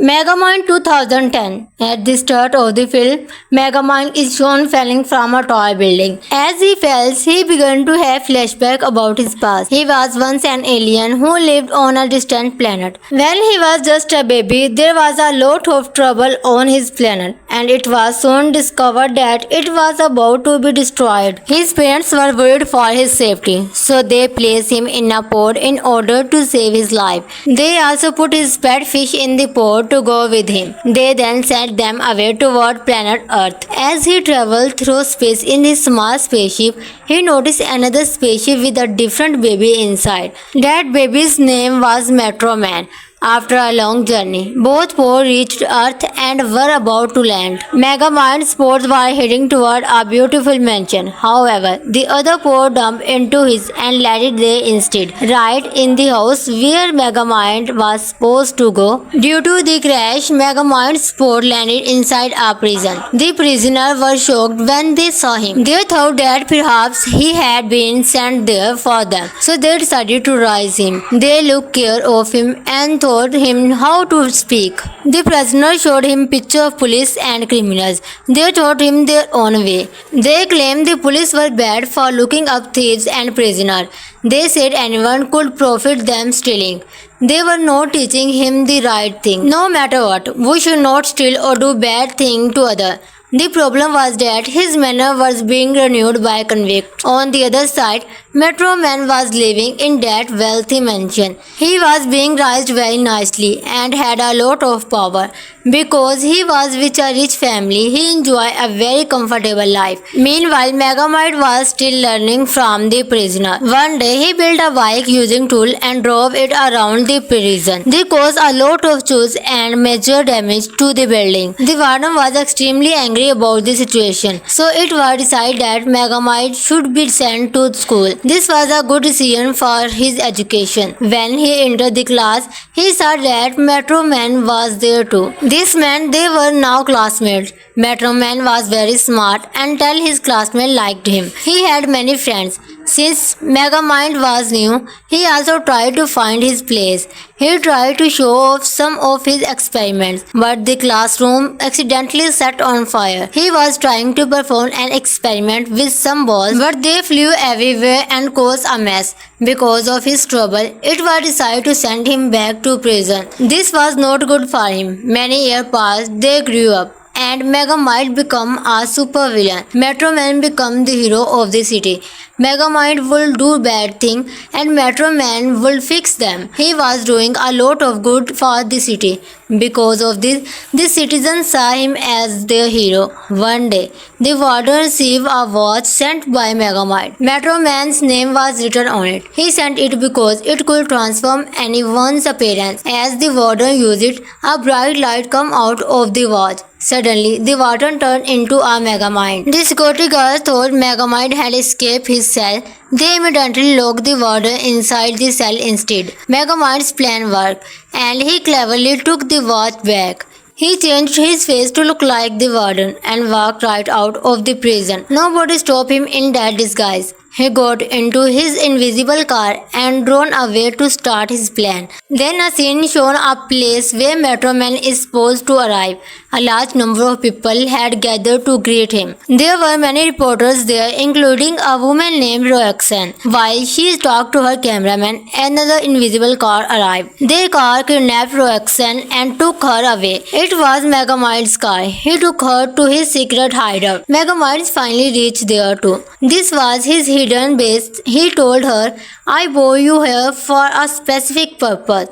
Megamind 2010. At the start of the film, Megamind is shown falling from a tall building. As he falls, he began to have flashbacks about his past. He was once an alien who lived on a distant planet. When he was just a baby, there was a lot of trouble on his planet, and it was soon discovered that it was about to be destroyed. His parents were worried for his safety, so they placed him in a pod in order to save his life. They also put his pet fish in the pod to go with him. They then sent them away toward planet Earth. As he traveled through space in his small spaceship, he noticed another spaceship with a different baby inside. That baby's name was Metro Man. After a long journey, both pods reached Earth and were about to land. Megamind's pods were heading toward a beautiful mansion. However, the other pod dumped into his and landed there instead, right in the house where Megamind was supposed to go. Due to the crash, Megamind's pod landed inside a prison. The prisoners were shocked when they saw him. They thought that perhaps he had been sent there for them, so they decided to raise him. They took care of him and taught him how to speak. The prisoners showed him pictures of police and criminals. They taught him their own way. They claimed the police were bad for looking up thieves and prisoners. They said anyone could profit them stealing. They were not teaching him the right thing. No matter what, we should not steal or do bad things to others. The problem was that his manor was being renewed by convicts. On the other side, Metro Man was living in that wealthy mansion. He was being raised very nicely and had a lot of power. Because he was with a rich family, he enjoyed a very comfortable life. Meanwhile, Megamind was still learning from the prisoner. One day, he built a bike using tool and drove it around the prison. This caused a lot of chores and major damage to the building. The warden was extremely angry about the situation, so it was decided that Megamind should be sent to school. This was a good decision for his education. When he entered the class, he saw that Metro Man was there too. This meant they were now classmates. Metro Man was very smart until his classmates liked him. He had many friends. Since Megamind was new, he also tried to find his place. He tried to show off some of his experiments, but the classroom accidentally set on fire. He was trying to perform an experiment with some balls, but they flew everywhere and caused a mess. Because of his trouble, it was decided to send him back to prison. This was not good for him. Many years passed, they grew up, and Megamind become a supervillain. Metro Man become the hero of the city. Megamind will do bad things and Metro Man will fix them. He was doing a lot of good for the city. Because of this, the citizens saw him as their hero. One day, the warden received a watch sent by Megamind. Metro Man's name was written on it. He sent it because it could transform anyone's appearance. As the warden used it, a bright light came out of the watch. Suddenly, the warden turned into a Megamind. The security guards thought Megamind had escaped his cell. They immediately locked the warden inside the cell instead. Megamind's plan worked, and he cleverly took the watch back. He changed his face to look like the warden and walked right out of the prison. Nobody stopped him in that disguise. He got into his invisible car and drove away to start his plan. Then a scene showed a place where Metro Man is supposed to arrive. A large number of people had gathered to greet him. There were many reporters there, including a woman named Roxanne. While she talked to her cameraman, another invisible car arrived. Their car kidnapped Roxanne and took her away. It was Megamind's car. He took her to his secret hideout. Megamind finally reached there too. This was his hidden base. He told her, "I brought you here for a specific purpose."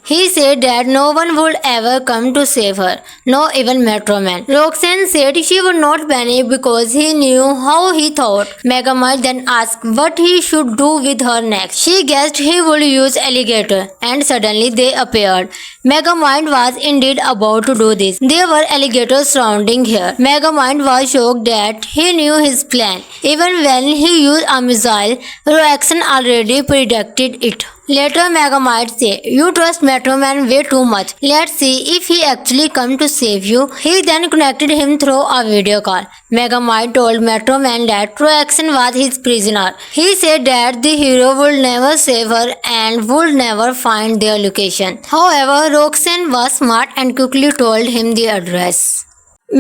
He said that no one would ever come to save her, not even Metro Man. Roxanne said she would not panic because he knew how he thought. Megamind then asked what he should do with her next. She guessed he would use alligator, and suddenly they appeared. Megamind was indeed about to do this. There were alligators surrounding her. Megamind was shocked that he knew his plan. Even when he used a missile, Roxanne already predicted it. Later, Megamind said, "You trust Metro Man way too much. Let's see if he actually come to save you." He then connected him through a video call. Megamind told Metro Man that Roxanne was his prisoner. He said that the hero would never save her and would never find their location. However, Roxanne was smart and quickly told him the address.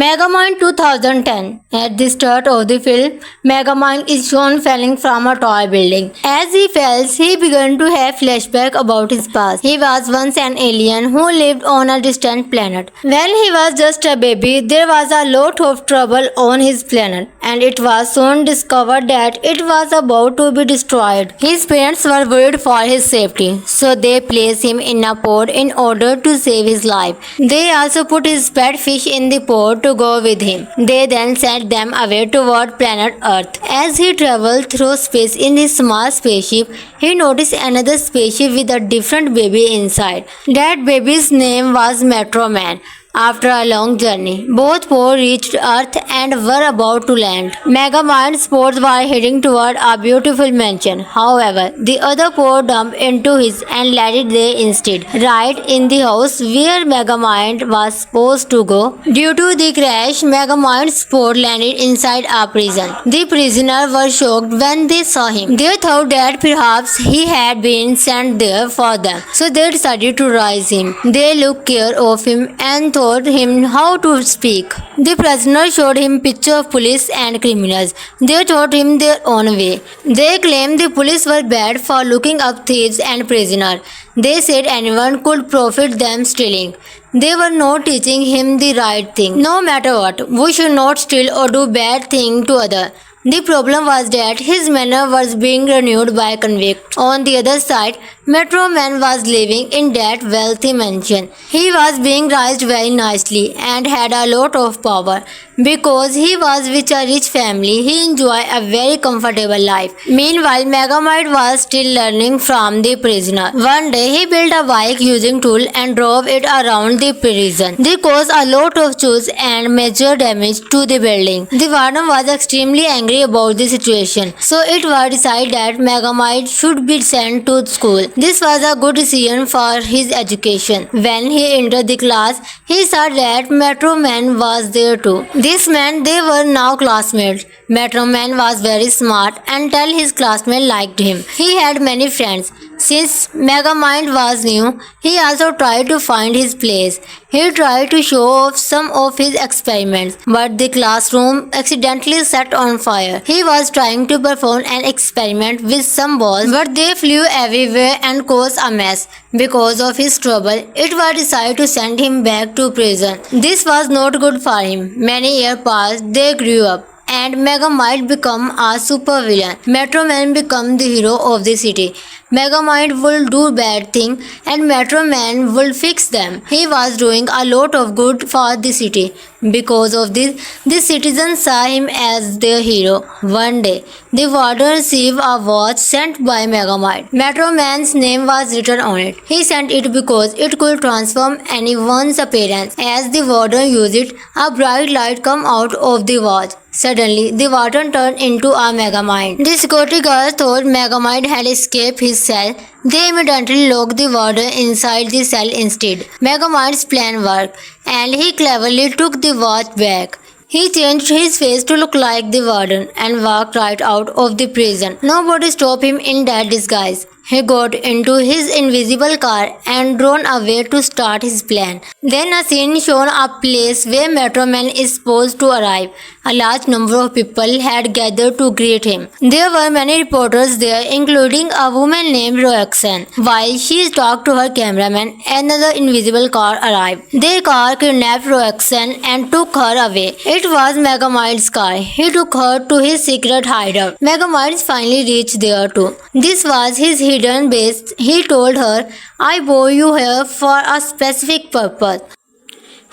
Megamind 2010. At the start of the film, Megamind is shown falling from a tall building. As he falls, he began to have flashbacks about his past. He was once an alien who lived on a distant planet. When he was just a baby, there was a lot of trouble on his planet, and it was soon discovered that it was about to be destroyed. His parents were worried for his safety, so they placed him in a pod in order to save his life. They also put his pet fish in the pod to go with him. They then sent them away toward planet Earth. As he traveled through space in his small spaceship, he noticed another spaceship with a different baby inside. That baby's name was Metro Man. After a long journey, both four reached Earth and were about to land. Megamind's pods were heading toward a beautiful mansion. However, the other pod dumped into his and landed there instead, right in the house where Megamind was supposed to go. Due to the crash, Megamind's pod landed inside a prison. The prisoners were shocked when they saw him. They thought that perhaps he had been sent there for them, so they decided to raise him. They took care of him and taught him how to speak. The prisoners showed him pictures of police and criminals. They taught him their own way. They claimed the police were bad for looking up thieves and prisoners. They said anyone could profit them stealing. They were not teaching him the right thing. No matter what, we should not steal or do bad things to others. The problem was that his manner was being renewed by convicts. On the other side, Metro Man was living in that wealthy mansion. He was being raised very nicely and had a lot of power. Because he was with a rich family, he enjoyed a very comfortable life. Meanwhile, Megamind was still learning from the prisoner. One day, he built a bike using tool and drove it around the prison. This caused a lot of chores and major damage to the building. The warden was extremely angry about the situation, so it was decided that Megamind should be sent to school. This was a good decision for his education. When he entered the class, he saw that Metro Man was there too. This meant they were now classmates. Metro Man was very smart until his classmates liked him. He had many friends. Since Megamind was new, he also tried to find his place. He tried to show off some of his experiments, but the classroom accidentally set on fire. He was trying to perform an experiment with some balls, but they flew everywhere and caused a mess. Because of his trouble, it was decided to send him back to prison. This was not good for him. Many years passed, they grew up. and Megamind become a supervillain. Metro Man become the hero of the city. Megamind will do bad thing and Metro Man will fix them. He was doing a lot of good for the city. Because of this, the citizens saw him as their hero. One day, the warden received a watch sent by Megamind. Metro Man's name was written on it. He sent it because it could transform anyone's appearance. As the warden used it, a bright light came out of the watch. Suddenly, the warden turned into a Megamind. The security guard thought Megamind had escaped his cell. They immediately locked the warden inside the cell instead. Megamind's plan worked, and he cleverly took the watch back. He changed his face to look like the warden and walked right out of the prison. Nobody stopped him in that disguise. He got into his invisible car and drove away to start his plan. Then a scene showed a place where Metro Man is supposed to arrive. A large number of people had gathered to greet him. There were many reporters there, including a woman named Roxanne. While she talked to her cameraman, another invisible car arrived. Their car kidnapped Roxanne and took her away. It was Megamind's car. He took her to his secret hideout. Megamind finally reached there too. This was his hidden base. He told her, "I brought you here for a specific purpose."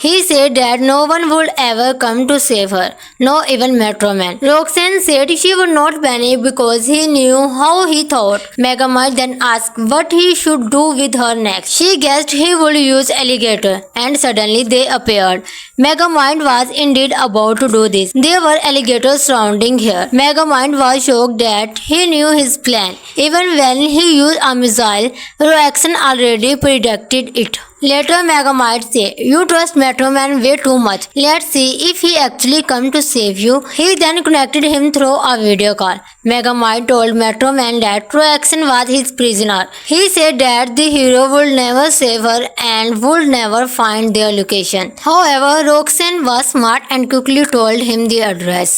He said that no one would ever come to save her, not even Metro Man. Roxanne said she would not panic because he knew how he thought. Megamind then asked what he should do with her next. She guessed he would use alligator, and suddenly they appeared. Megamind was indeed about to do this. There were alligators surrounding her. Megamind was shocked that he knew his plan. Even when he used a missile, Roxanne already predicted it. Later, Megamind said, "You trust Metro Man way too much. Let's see if he actually come to save you." He then connected him through a video call. Megamind told Metro Man that Roxanne was his prisoner. He said that the hero would never save her and would never find their location. However, Roxanne was smart and quickly told him the address.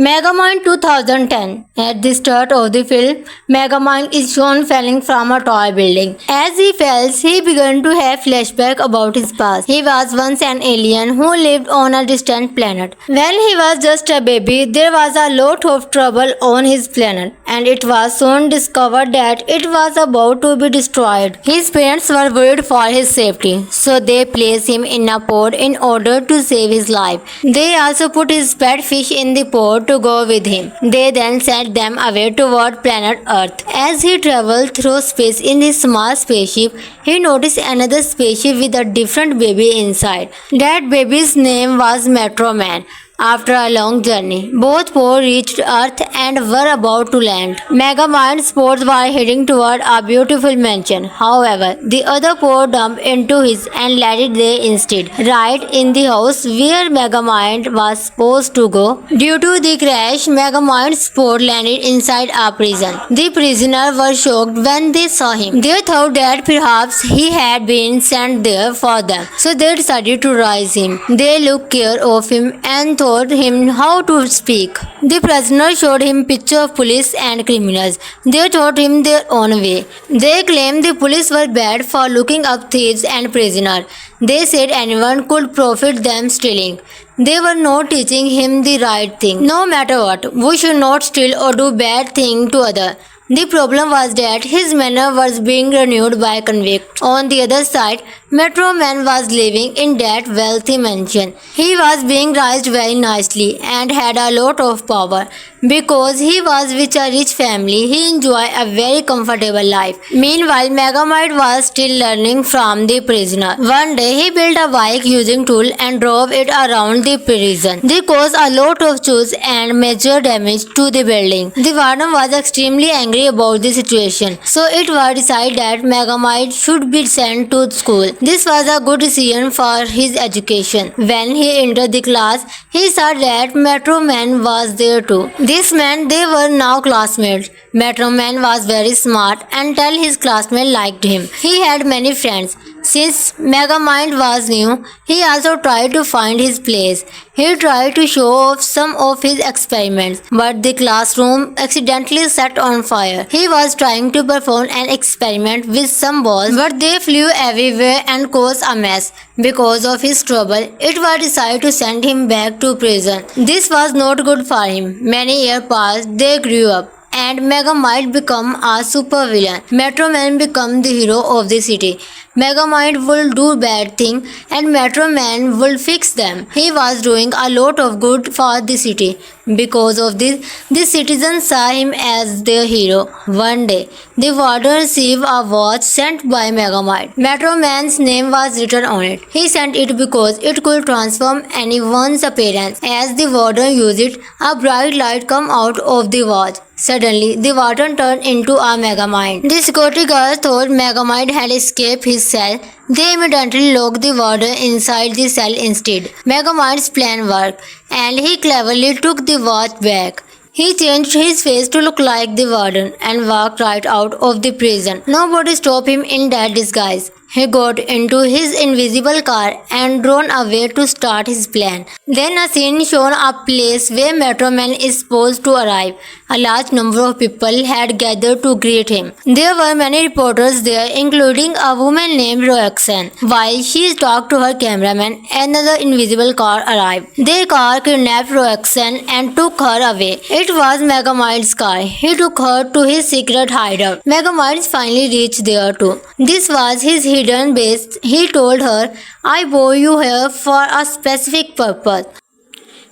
Megamind 2010. At the start of the film, Megamind is shown falling from a tall building. As he falls, he began to have flashbacks about his past. He was once an alien who lived on a distant planet. When he was just a baby, there was a lot of trouble on his planet, and it was soon discovered that it was about to be destroyed. His parents were worried for his safety, so they placed him in a pod in order to save his life. They also put his pet fish in the pod to go with him. They then sent them away toward planet Earth. As he traveled through space in his small spaceship, he noticed another spaceship with a different baby inside. That baby's name was Metro Man. After a long journey, both pods reached Earth and were about to land. Megamind's pods were heading toward a beautiful mansion. However, the other pod dumped into his and landed there instead, right in the house where Megamind was supposed to go. Due to the crash, Megamind's pod landed inside a prison. The prisoners were shocked when they saw him. They thought that perhaps he had been sent there for them, so they decided to raise him. They took care of him and taught him how to speak. The prisoner showed him pictures of police and criminals. They taught him their own way. They claimed the police were bad for looking up thieves and prisoners. They said anyone could profit them stealing. They were not teaching him the right thing. No matter what, we should not steal or do bad thing to others. The problem was that his manner was being renewed by convicts. On the other side, Metro Man was living in that wealthy mansion. He was being raised very nicely and had a lot of power. Because he was with a rich family, he enjoyed a very comfortable life. Meanwhile, Megamind was still learning from the prisoner. One day, he built a bike using tool and drove it around the prison. They caused a lot of chores and major damage to the building. The warden was extremely angry about the situation, so it was decided that Megamind should be sent to school. This was a good decision for his education. When he entered the class, he saw that Metro Man was there too. This meant they were now classmates. Metro Man was very smart and all his classmates liked him. He had many friends. Since Megamind was new, he also tried to find his place. He tried to show off some of his experiments, but the classroom accidentally set on fire. He was trying to perform an experiment with some balls, but they flew everywhere and caused a mess. Because of his trouble, it was decided to send him back to prison. This was not good for him. Many years passed, they grew up, and Megamind become a supervillain. Metro Man become the hero of the city. Megamind will do bad things and Metro Man will fix them. He was doing a lot of good for the city. Because of this, the citizens saw him as their hero. One day, the warden received a watch sent by Megamind. Metro Man's name was written on it. He sent it because it could transform anyone's appearance. As the warden used it, a bright light came out of the watch. Suddenly, the warden turned into a Megamind. The security guards thought Megamind had escaped his cell. They immediately locked the warden inside the cell instead. Megamind's plan worked, and he cleverly took the watch back. He changed his face to look like the warden and walked right out of the prison. Nobody stopped him in that disguise. He got into his invisible car and drove away to start his plan. Then a scene showed a place where Metro Man is supposed to arrive. A large number of people had gathered to greet him. There were many reporters there, including a woman named Roxanne. While she talked to her cameraman, another invisible car arrived. Their car kidnapped Roxanne and took her away. It was Megamind's car. He took her to his secret hideout. Megamind finally reached there too. This was his hidden base. He told her, "I brought you here for a specific purpose."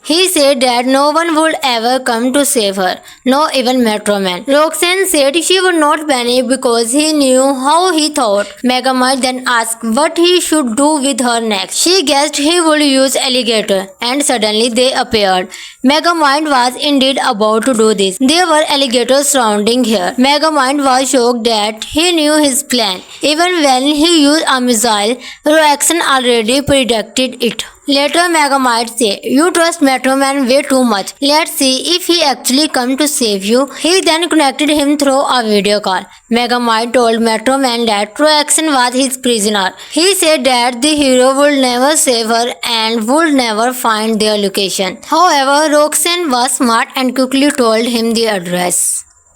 He said that no one would ever come to save her, not even Metro Man. Roxanne said she would not panic because he knew how he thought. Megamind then asked what he should do with her next. She guessed he would use alligator, and suddenly they appeared. Megamind was indeed about to do this. There were alligators surrounding her. Megamind was shocked that he knew his plan. Even when he used a missile, Roxanne already predicted it. Later, Megamind said, "You trust Metro Man way too much. Let's see if he actually come to save you." He then connected him through a video call. Megamind told Metro Man that Roxanne was his prisoner. He said that the hero would never save her and would never find their location. However, Roxanne was smart and quickly told him the address.